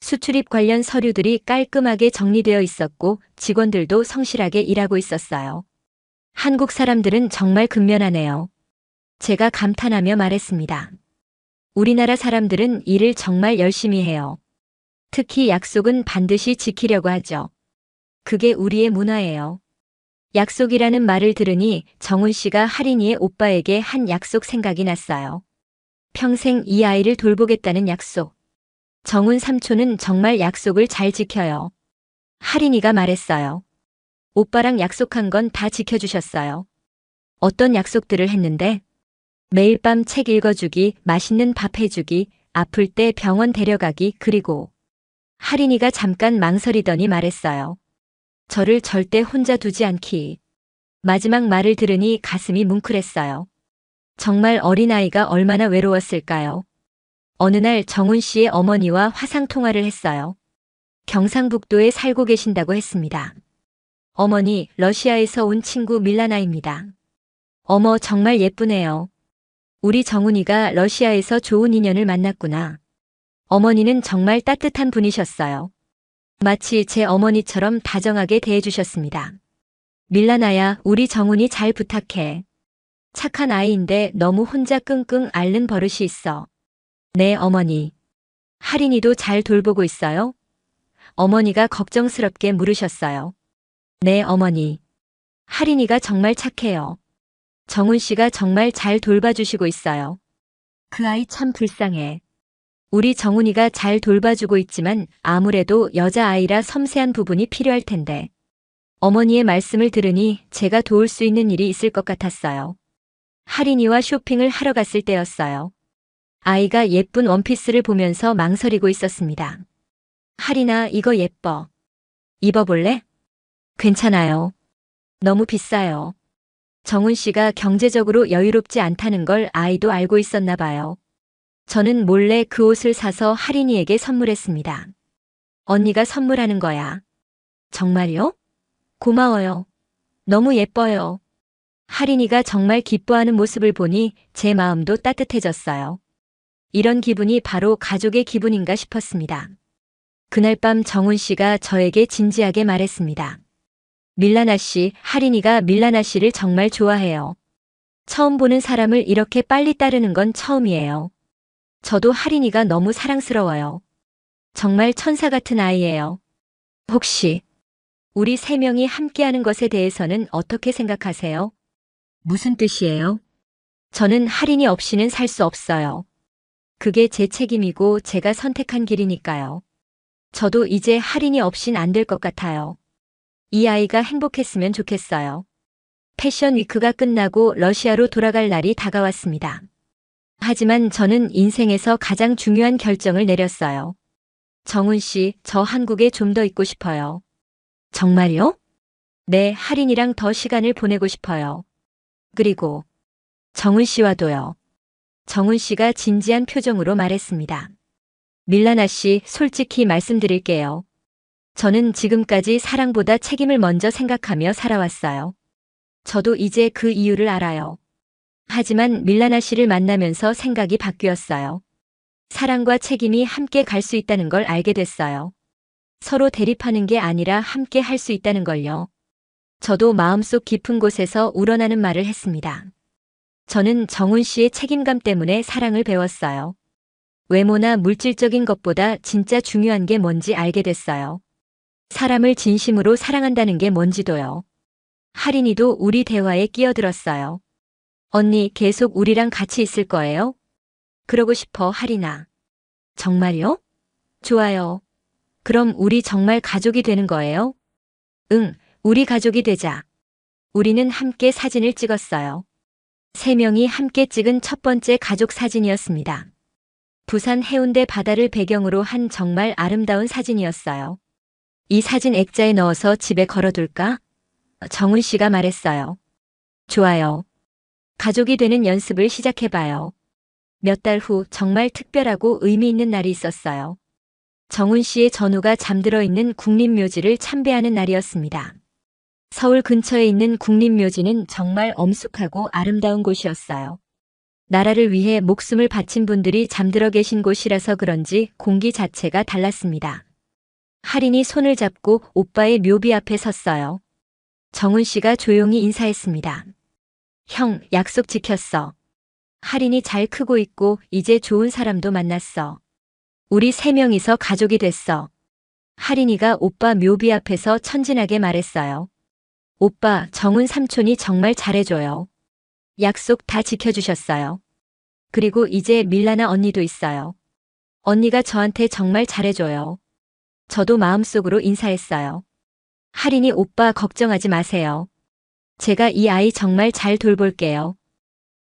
수출입 관련 서류들이 깔끔하게 정리되어 있었고 직원들도 성실하게 일하고 있었어요. 한국 사람들은 정말 근면하네요. 제가 감탄하며 말했습니다. 우리나라 사람들은 일을 정말 열심히 해요. 특히 약속은 반드시 지키려고 하죠. 그게 우리의 문화예요. 약속이라는 말을 들으니 정훈 씨가 할인이의 오빠에게 한 약속 생각이 났어요. 평생 이 아이를 돌보겠다는 약속. 정훈 삼촌은 정말 약속을 잘 지켜요. 할인이가 말했어요. 오빠랑 약속한 건 다 지켜주셨어요. 어떤 약속들을 했는데? 매일 밤 책 읽어주기, 맛있는 밥 해주기, 아플 때 병원 데려가기, 그리고 할인이가 잠깐 망설이더니 말했어요. 저를 절대 혼자 두지 않기. 마지막 말을 들으니 가슴이 뭉클했어요. 정말 어린아이가 얼마나 외로웠을까요? 어느 날 정훈 씨의 어머니와 화상통화를 했어요. 경상북도에 살고 계신다고 했습니다. 어머니, 러시아에서 온 친구 밀라나입니다. 어머, 정말 예쁘네요. 우리 정훈이가 러시아에서 좋은 인연을 만났구나. 어머니는 정말 따뜻한 분이셨어요. 마치 제 어머니처럼 다정하게 대해주셨습니다. 밀라나야, 우리 정훈이 잘 부탁해. 착한 아이인데 너무 혼자 끙끙 앓는 버릇이 있어. 네, 어머니. 할인이도 잘 돌보고 있어요? 어머니가 걱정스럽게 물으셨어요. 네, 어머니. 할인이가 정말 착해요. 정훈 씨가 정말 잘 돌봐주시고 있어요. 그 아이 참 불쌍해. 우리 정훈이가 잘 돌봐주고 있지만 아무래도 여자아이라 섬세한 부분이 필요할 텐데. 어머니의 말씀을 들으니 제가 도울 수 있는 일이 있을 것 같았어요. 할인이와 쇼핑을 하러 갔을 때였어요. 아이가 예쁜 원피스를 보면서 망설이고 있었습니다. 할인아, 이거 예뻐. 입어볼래? 괜찮아요. 너무 비싸요. 정훈 씨가 경제적으로 여유롭지 않다는 걸 아이도 알고 있었나 봐요. 저는 몰래 그 옷을 사서 할인이에게 선물했습니다. 언니가 선물하는 거야. 정말요? 고마워요. 너무 예뻐요. 할인이가 정말 기뻐하는 모습을 보니 제 마음도 따뜻해졌어요. 이런 기분이 바로 가족의 기분인가 싶었습니다. 그날 밤 정훈 씨가 저에게 진지하게 말했습니다. 밀라나 씨, 할인이가 밀라나 씨를 정말 좋아해요. 처음 보는 사람을 이렇게 빨리 따르는 건 처음이에요. 저도 할인이가 너무 사랑스러워요. 정말 천사 같은 아이예요. 혹시 우리 세 명이 함께하는 것에 대해서는 어떻게 생각하세요? 무슨 뜻이에요? 저는 할인이 없이는 살 수 없어요. 그게 제 책임이고 제가 선택한 길이니까요. 저도 이제 할인이 없인 안 될 것 같아요. 이 아이가 행복했으면 좋겠어요. 패션 위크가 끝나고 러시아로 돌아갈 날이 다가왔습니다. 하지만 저는 인생에서 가장 중요한 결정을 내렸어요. 정훈 씨, 저 한국에 좀 더 있고 싶어요. 정말요? 네, 할인이랑 더 시간을 보내고 싶어요. 그리고 정훈 씨와도요. 정훈 씨가 진지한 표정으로 말했습니다. 밀라나 씨, 솔직히 말씀드릴게요. 저는 지금까지 사랑보다 책임을 먼저 생각하며 살아왔어요. 저도 이제 그 이유를 알아요. 하지만 밀라나 씨를 만나면서 생각이 바뀌었어요. 사랑과 책임이 함께 갈 수 있다는 걸 알게 됐어요. 서로 대립하는 게 아니라 함께 할 수 있다는 걸요. 저도 마음속 깊은 곳에서 우러나는 말을 했습니다. 저는 정훈 씨의 책임감 때문에 사랑을 배웠어요. 외모나 물질적인 것보다 진짜 중요한 게 뭔지 알게 됐어요. 사람을 진심으로 사랑한다는 게 뭔지도요. 할인이도 우리 대화에 끼어들었어요. 언니, 계속 우리랑 같이 있을 거예요? 그러고 싶어, 할인아. 정말요? 좋아요. 그럼 우리 정말 가족이 되는 거예요? 응, 우리 가족이 되자. 우리는 함께 사진을 찍었어요. 세 명이 함께 찍은 첫 번째 가족 사진이었습니다. 부산 해운대 바다를 배경으로 한 정말 아름다운 사진이었어요. 이 사진 액자에 넣어서 집에 걸어둘까? 정훈 씨가 말했어요. 좋아요. 가족이 되는 연습을 시작해봐요. 몇 달 후 정말 특별하고 의미 있는 날이 있었어요. 정훈 씨의 전우가 잠들어 있는 국립묘지를 참배하는 날이었습니다. 서울 근처에 있는 국립묘지는 정말 엄숙하고 아름다운 곳이었어요. 나라를 위해 목숨을 바친 분들이 잠들어 계신 곳이라서 그런지 공기 자체가 달랐습니다. 할인이 손을 잡고 오빠의 묘비 앞에 섰어요. 정훈 씨가 조용히 인사했습니다. 형, 약속 지켰어. 할인이 잘 크고 있고 이제 좋은 사람도 만났어. 우리 세 명이서 가족이 됐어. 할인이가 오빠 묘비 앞에서 천진하게 말했어요. 오빠, 정훈 삼촌이 정말 잘해줘요. 약속 다 지켜주셨어요. 그리고 이제 밀라나 언니도 있어요. 언니가 저한테 정말 잘해줘요. 저도 마음속으로 인사했어요. 할인이 오빠 걱정하지 마세요. 제가 이 아이 정말 잘 돌볼게요.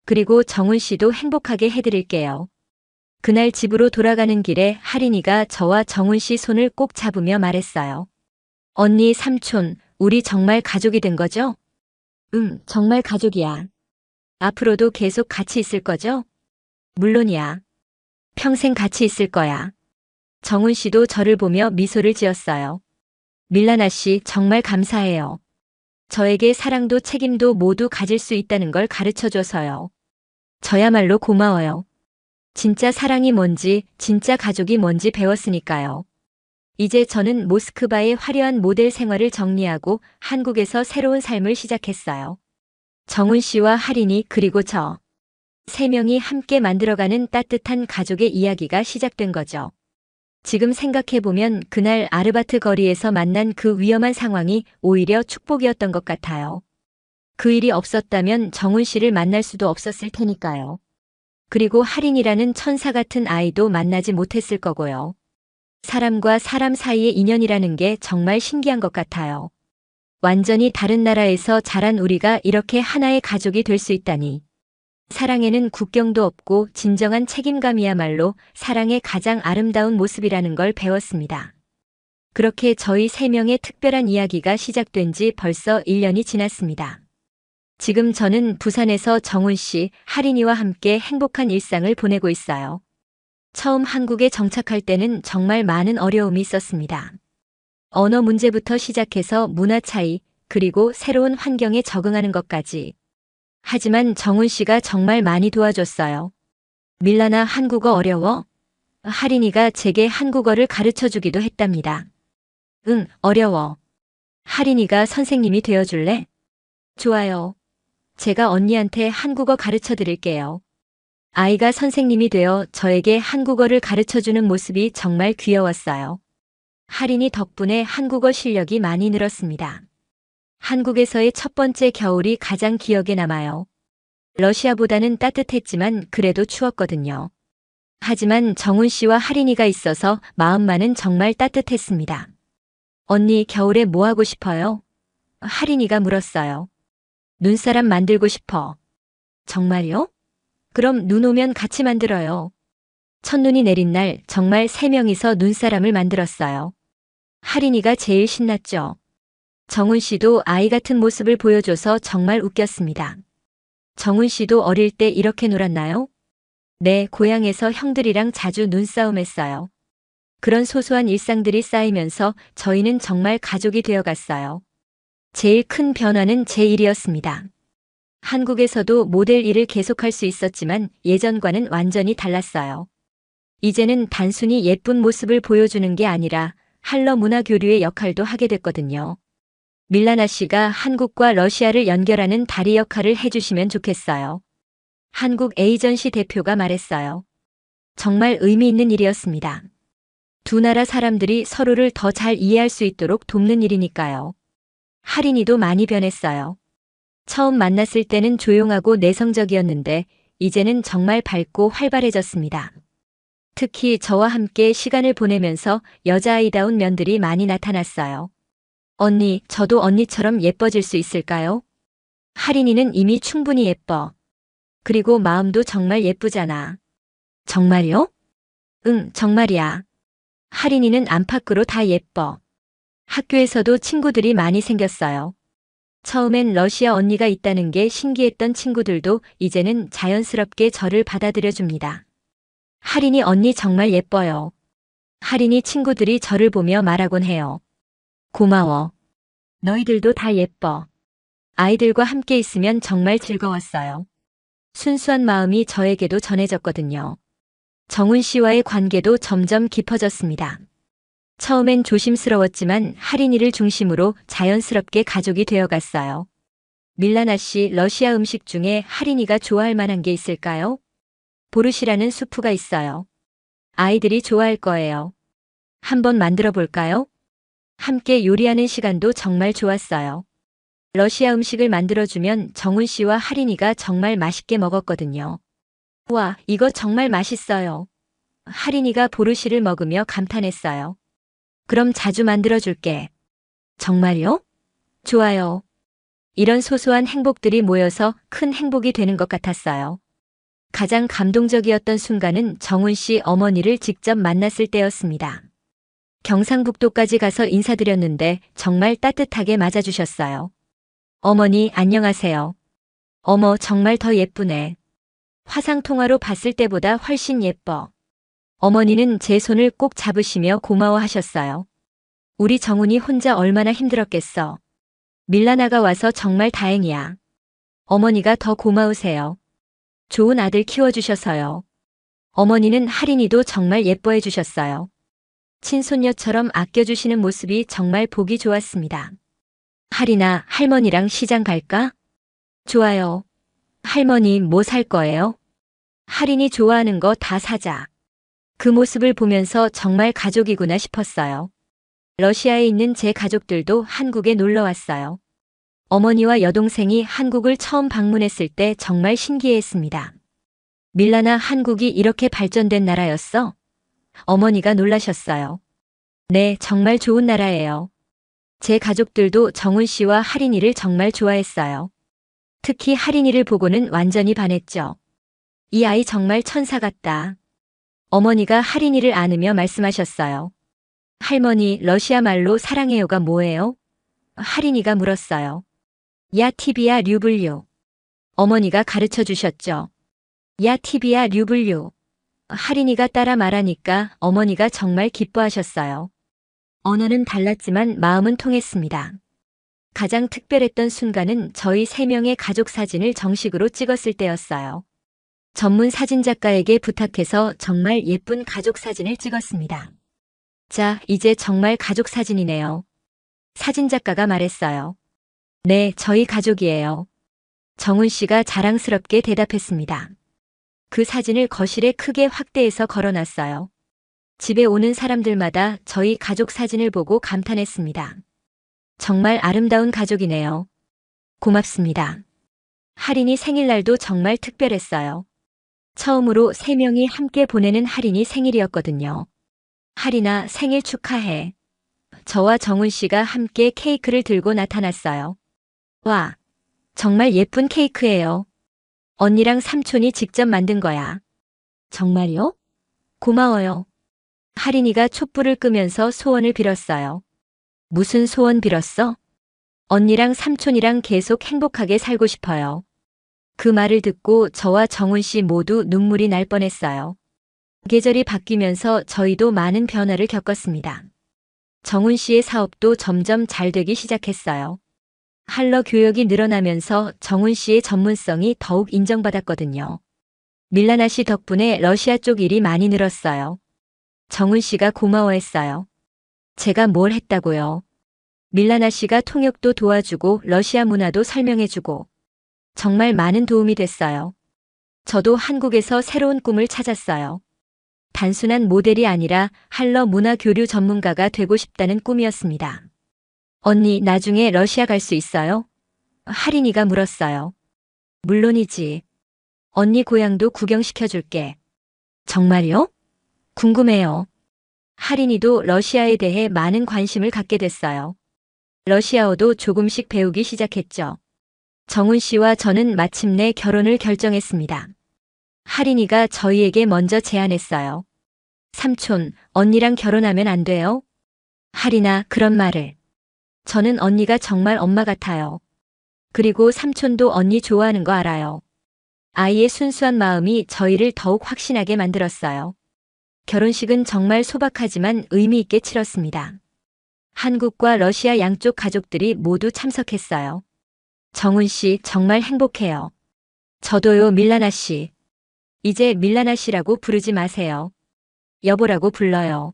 그리고 정훈 씨도 행복하게 해드릴게요. 그날 집으로 돌아가는 길에 할인이가 저와 정훈 씨 손을 꼭 잡으며 말했어요. 언니, 삼촌, 우리 정말 가족이 된 거죠? 응, 정말 가족이야. 앞으로도 계속 같이 있을 거죠? 물론이야. 평생 같이 있을 거야. 정훈 씨도 저를 보며 미소를 지었어요. 밀라나 씨, 정말 감사해요. 저에게 사랑도 책임도 모두 가질 수 있다는 걸 가르쳐줘서요. 저야말로 고마워요. 진짜 사랑이 뭔지, 진짜 가족이 뭔지 배웠으니까요. 이제 저는 모스크바의 화려한 모델 생활을 정리하고 한국에서 새로운 삶을 시작했어요. 정훈 씨와 할인이 그리고 저. 세 명이 함께 만들어가는 따뜻한 가족의 이야기가 시작된 거죠. 지금 생각해보면 그날 아르바트 거리에서 만난 그 위험한 상황이 오히려 축복이었던 것 같아요. 그 일이 없었다면 정훈 씨를 만날 수도 없었을 테니까요. 그리고 할인이라는 천사 같은 아이도 만나지 못했을 거고요. 사람과 사람 사이의 인연이라는 게 정말 신기한 것 같아요. 완전히 다른 나라에서 자란 우리가 이렇게 하나의 가족이 될 수 있다니. 사랑에는 국경도 없고 진정한 책임감이야말로 사랑의 가장 아름다운 모습이라는 걸 배웠습니다. 그렇게 저희 세 명의 특별한 이야기가 시작된 지 벌써 1년이 지났습니다. 지금 저는 부산에서 정훈 씨, 할인이와 함께 행복한 일상을 보내고 있어요. 처음 한국에 정착할 때는 정말 많은 어려움이 있었습니다. 언어 문제부터 시작해서 문화 차이, 그리고 새로운 환경에 적응하는 것까지. 하지만 정훈 씨가 정말 많이 도와줬어요. 밀라나 한국어 어려워? 할인이가 제게 한국어를 가르쳐 주기도 했답니다. 응, 어려워. 할인이가 선생님이 되어줄래? 좋아요. 제가 언니한테 한국어 가르쳐 드릴게요. 아이가 선생님이 되어 저에게 한국어를 가르쳐주는 모습이 정말 귀여웠어요. 할인이 덕분에 한국어 실력이 많이 늘었습니다. 한국에서의 첫 번째 겨울이 가장 기억에 남아요. 러시아보다는 따뜻했지만 그래도 추웠거든요. 하지만 정훈 씨와 할인이가 있어서 마음만은 정말 따뜻했습니다. 언니, 겨울에 뭐 하고 싶어요? 할인이가 물었어요. 눈사람 만들고 싶어. 정말요? 그럼 눈 오면 같이 만들어요. 첫눈이 내린 날 정말 3명이서 눈사람을 만들었어요. 할인이가 제일 신났죠. 정훈 씨도 아이 같은 모습을 보여줘서 정말 웃겼습니다. 정훈 씨도 어릴 때 이렇게 놀았나요? 네, 고향에서 형들이랑 자주 눈싸움했어요. 그런 소소한 일상들이 쌓이면서 저희는 정말 가족이 되어갔어요. 제일 큰 변화는 제 일이었습니다. 한국에서도 모델 일을 계속할 수 있었지만 예전과는 완전히 달랐어요. 이제는 단순히 예쁜 모습을 보여주는 게 아니라 한러 문화 교류의 역할도 하게 됐거든요. 밀라나 씨가 한국과 러시아를 연결하는 다리 역할을 해주시면 좋겠어요. 한국 에이전시 대표가 말했어요. 정말 의미 있는 일이었습니다. 두 나라 사람들이 서로를 더 잘 이해할 수 있도록 돕는 일이니까요. 할인이도 많이 변했어요. 처음 만났을 때는 조용하고 내성적이었는데 이제는 정말 밝고 활발해졌습니다. 특히 저와 함께 시간을 보내면서 여자아이다운 면들이 많이 나타났어요. 언니, 저도 언니처럼 예뻐질 수 있을까요? 할인이는 이미 충분히 예뻐. 그리고 마음도 정말 예쁘잖아. 정말요? 응, 정말이야. 할인이는 안팎으로 다 예뻐. 학교에서도 친구들이 많이 생겼어요. 처음엔 러시아 언니가 있다는 게 신기했던 친구들도 이제는 자연스럽게 저를 받아들여 줍니다. 할인이 언니 정말 예뻐요. 할인이 친구들이 저를 보며 말하곤 해요. 고마워. 너희들도 다 예뻐. 아이들과 함께 있으면 정말 즐거웠어요. 순수한 마음이 저에게도 전해졌거든요. 정훈 씨와의 관계도 점점 깊어졌습니다. 처음엔 조심스러웠지만 할인이를 중심으로 자연스럽게 가족이 되어갔어요. 밀라나 씨, 러시아 음식 중에 할인이가 좋아할 만한 게 있을까요? 보르시라는 수프가 있어요. 아이들이 좋아할 거예요. 한번 만들어 볼까요? 함께 요리하는 시간도 정말 좋았어요. 러시아 음식을 만들어주면 정훈 씨와 할인이가 정말 맛있게 먹었거든요. 와, 이거 정말 맛있어요. 할인이가 보르시를 먹으며 감탄했어요. 그럼 자주 만들어줄게. 정말요? 좋아요. 이런 소소한 행복들이 모여서 큰 행복이 되는 것 같았어요. 가장 감동적이었던 순간은 정훈 씨 어머니를 직접 만났을 때였습니다. 경상북도까지 가서 인사드렸는데 정말 따뜻하게 맞아주셨어요. 어머니, 안녕하세요. 어머, 정말 더 예쁘네. 화상통화로 봤을 때보다 훨씬 예뻐. 어머니는 제 손을 꼭 잡으시며 고마워하셨어요. 우리 정훈이 혼자 얼마나 힘들었겠어. 밀라나가 와서 정말 다행이야. 어머니가 더 고마우세요. 좋은 아들 키워주셔서요. 어머니는 할인이도 정말 예뻐해 주셨어요. 친손녀처럼 아껴주시는 모습이 정말 보기 좋았습니다. 할인아, 할머니랑 시장 갈까? 좋아요. 할머니, 뭐 살 거예요? 할인이 좋아하는 거 다 사자. 그 모습을 보면서 정말 가족이구나 싶었어요. 러시아에 있는 제 가족들도 한국에 놀러 왔어요. 어머니와 여동생이 한국을 처음 방문했을 때 정말 신기했습니다. 밀라나 한국이 이렇게 발전된 나라였어? 어머니가 놀라셨어요. 네, 정말 좋은 나라예요. 제 가족들도 정훈 씨와 하린이를 정말 좋아했어요. 특히 하린이를 보고는 완전히 반했죠. 이 아이 정말 천사 같다. 어머니가 하린이를 안으며 말씀하셨어요. 할머니, 러시아 말로 사랑해요가 뭐예요? 하린이가 물었어요. 야 티비야 류블류. 어머니가 가르쳐 주셨죠. 야 티비야 류블류. 하린이가 따라 말하니까 어머니가 정말 기뻐하셨어요. 언어는 달랐지만 마음은 통했습니다. 가장 특별했던 순간은 저희 3명의 가족 사진을 정식으로 찍었을 때였어요. 전문 사진작가에게 부탁해서 정말 예쁜 가족 사진을 찍었습니다. 자, 이제 정말 가족 사진이네요. 사진작가가 말했어요. 네, 저희 가족이에요. 정훈 씨가 자랑스럽게 대답했습니다. 그 사진을 거실에 크게 확대해서 걸어놨어요. 집에 오는 사람들마다 저희 가족 사진을 보고 감탄했습니다. 정말 아름다운 가족이네요. 고맙습니다. 하린이 생일날도 정말 특별했어요. 처음으로 3명이 함께 보내는 하린이 생일이었거든요. 하린아, 생일 축하해. 저와 정훈 씨가 함께 케이크를 들고 나타났어요. 와, 정말 예쁜 케이크예요. 언니랑 삼촌이 직접 만든 거야. 정말요? 고마워요. 하린이가 촛불을 끄면서 소원을 빌었어요. 무슨 소원 빌었어? 언니랑 삼촌이랑 계속 행복하게 살고 싶어요. 그 말을 듣고 저와 정훈 씨 모두 눈물이 날 뻔했어요. 계절이 바뀌면서 저희도 많은 변화를 겪었습니다. 정훈 씨의 사업도 점점 잘 되기 시작했어요. 한러 교역이 늘어나면서 정훈 씨의 전문성이 더욱 인정받았거든요. 밀라나 씨 덕분에 러시아 쪽 일이 많이 늘었어요. 정훈 씨가 고마워했어요. 제가 뭘 했다고요? 밀라나 씨가 통역도 도와주고 러시아 문화도 설명해주고 정말 많은 도움이 됐어요. 저도 한국에서 새로운 꿈을 찾았어요. 단순한 모델이 아니라 한러 문화 교류 전문가가 되고 싶다는 꿈이었습니다. 언니, 나중에 러시아 갈 수 있어요? 하린이가 물었어요. 물론이지. 언니 고향도 구경시켜줄게. 정말요? 궁금해요. 하린이도 러시아에 대해 많은 관심을 갖게 됐어요. 러시아어도 조금씩 배우기 시작했죠. 정훈 씨와 저는 마침내 결혼을 결정했습니다. 하린이가 저희에게 먼저 제안했어요. 삼촌, 언니랑 결혼하면 안 돼요? 하린아, 그런 말을. 저는 언니가 정말 엄마 같아요. 그리고 삼촌도 언니 좋아하는 거 알아요. 아이의 순수한 마음이 저희를 더욱 확신하게 만들었어요. 결혼식은 정말 소박하지만 의미 있게 치렀습니다. 한국과 러시아 양쪽 가족들이 모두 참석했어요. 정훈 씨, 정말 행복해요. 저도요, 밀라나 씨. 이제 밀라나 씨라고 부르지 마세요. 여보라고 불러요.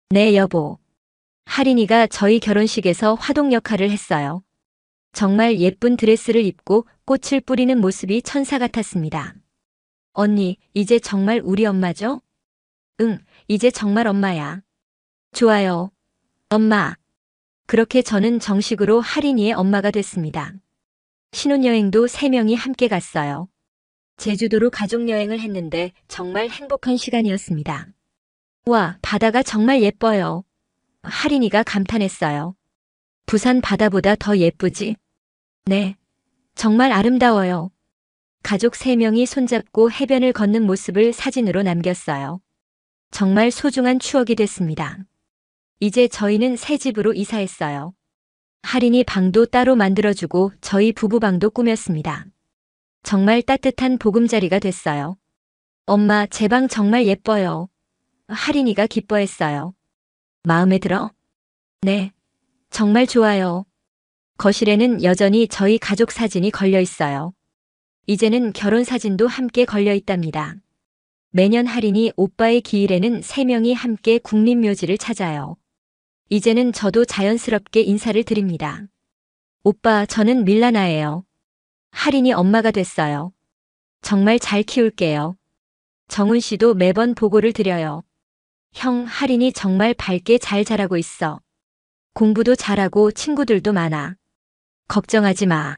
네, 여보. 하린이가 저희 결혼식에서 화동 역할을 했어요. 정말 예쁜 드레스를 입고 꽃을 뿌리는 모습이 천사 같았습니다. 언니, 이제 정말 우리 엄마죠? 응, 이제 정말 엄마야. 좋아요. 엄마. 그렇게 저는 정식으로 하린이의 엄마가 됐습니다. 신혼여행도 3명이 함께 갔어요. 제주도로 가족여행을 했는데 정말 행복한 시간이었습니다. 와, 바다가 정말 예뻐요. 하린이가 감탄했어요. 부산 바다보다 더 예쁘지? 네. 정말 아름다워요. 가족 3명이 손잡고 해변을 걷는 모습을 사진으로 남겼어요. 정말 소중한 추억이 됐습니다. 이제 저희는 새 집으로 이사했어요. 하린이 방도 따로 만들어주고 저희 부부 방도 꾸몄습니다. 정말 따뜻한 보금자리가 됐어요. 엄마, 제 방 정말 예뻐요. 하린이가 기뻐했어요. 마음에 들어? 네. 정말 좋아요. 거실에는 여전히 저희 가족 사진이 걸려 있어요. 이제는 결혼 사진도 함께 걸려 있답니다. 매년 할인이 오빠의 기일에는 3명이 함께 국립묘지를 찾아요. 이제는 저도 자연스럽게 인사를 드립니다. 오빠, 저는 밀라나예요. 할인이 엄마가 됐어요. 정말 잘 키울게요. 정훈 씨도 매번 보고를 드려요. 형, 할인이 정말 밝게 잘 자라고 있어. 공부도 잘하고 친구들도 많아. 걱정하지 마.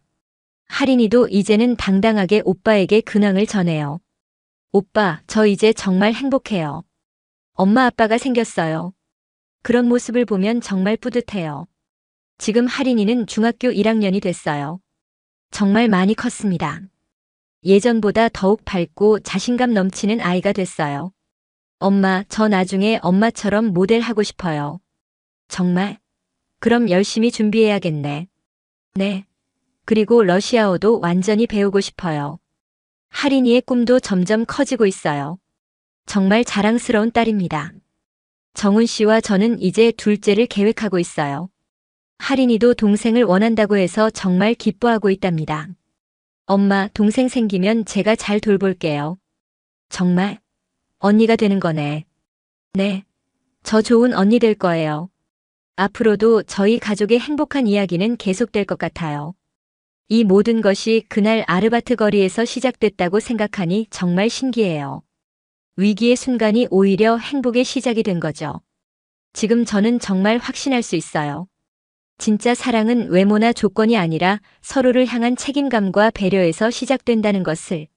할인이도 이제는 당당하게 오빠에게 근황을 전해요. 오빠, 저 이제 정말 행복해요. 엄마 아빠가 생겼어요. 그런 모습을 보면 정말 뿌듯해요. 지금 하린이는 중학교 1학년이 됐어요. 정말 많이 컸습니다. 예전보다 더욱 밝고 자신감 넘치는 아이가 됐어요. 엄마, 저 나중에 엄마처럼 모델 하고 싶어요. 정말? 그럼 열심히 준비해야겠네. 네. 그리고 러시아어도 완전히 배우고 싶어요. 하린이의 꿈도 점점 커지고 있어요. 정말 자랑스러운 딸입니다. 정훈 씨와 저는 이제 둘째를 계획하고 있어요. 하린이도 동생을 원한다고 해서 정말 기뻐하고 있답니다. 엄마, 동생 생기면 제가 잘 돌볼게요. 정말? 언니가 되는 거네. 네. 저 좋은 언니 될 거예요. 앞으로도 저희 가족의 행복한 이야기는 계속될 것 같아요. 이 모든 것이 그날 아르바트 거리에서 시작됐다고 생각하니 정말 신기해요. 위기의 순간이 오히려 행복의 시작이 된 거죠. 지금 저는 정말 확신할 수 있어요. 진짜 사랑은 외모나 조건이 아니라 서로를 향한 책임감과 배려에서 시작된다는 것을.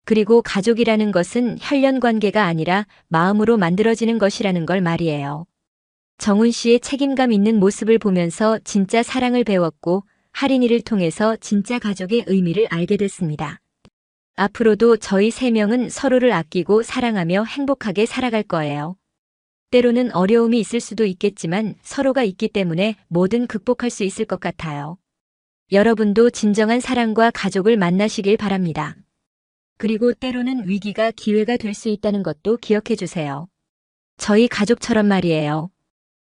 그리고 가족이라는 것은 혈연 관계가 아니라 마음으로 만들어지는 것이라는 걸 말이에요. 정훈 씨의 책임감 있는 모습을 보면서 진짜 사랑을 배웠고 하린이를 통해서 진짜 가족의 의미를 알게 됐습니다. 앞으로도 저희 세 명은 서로를 아끼고 사랑하며 행복하게 살아갈 거예요. 때로는 어려움이 있을 수도 있겠지만 서로가 있기 때문에 뭐든 극복할 수 있을 것 같아요. 여러분도 진정한 사랑과 가족을 만나시길 바랍니다. 그리고 때로는 위기가 기회가 될 수 있다는 것도 기억해 주세요. 저희 가족처럼 말이에요.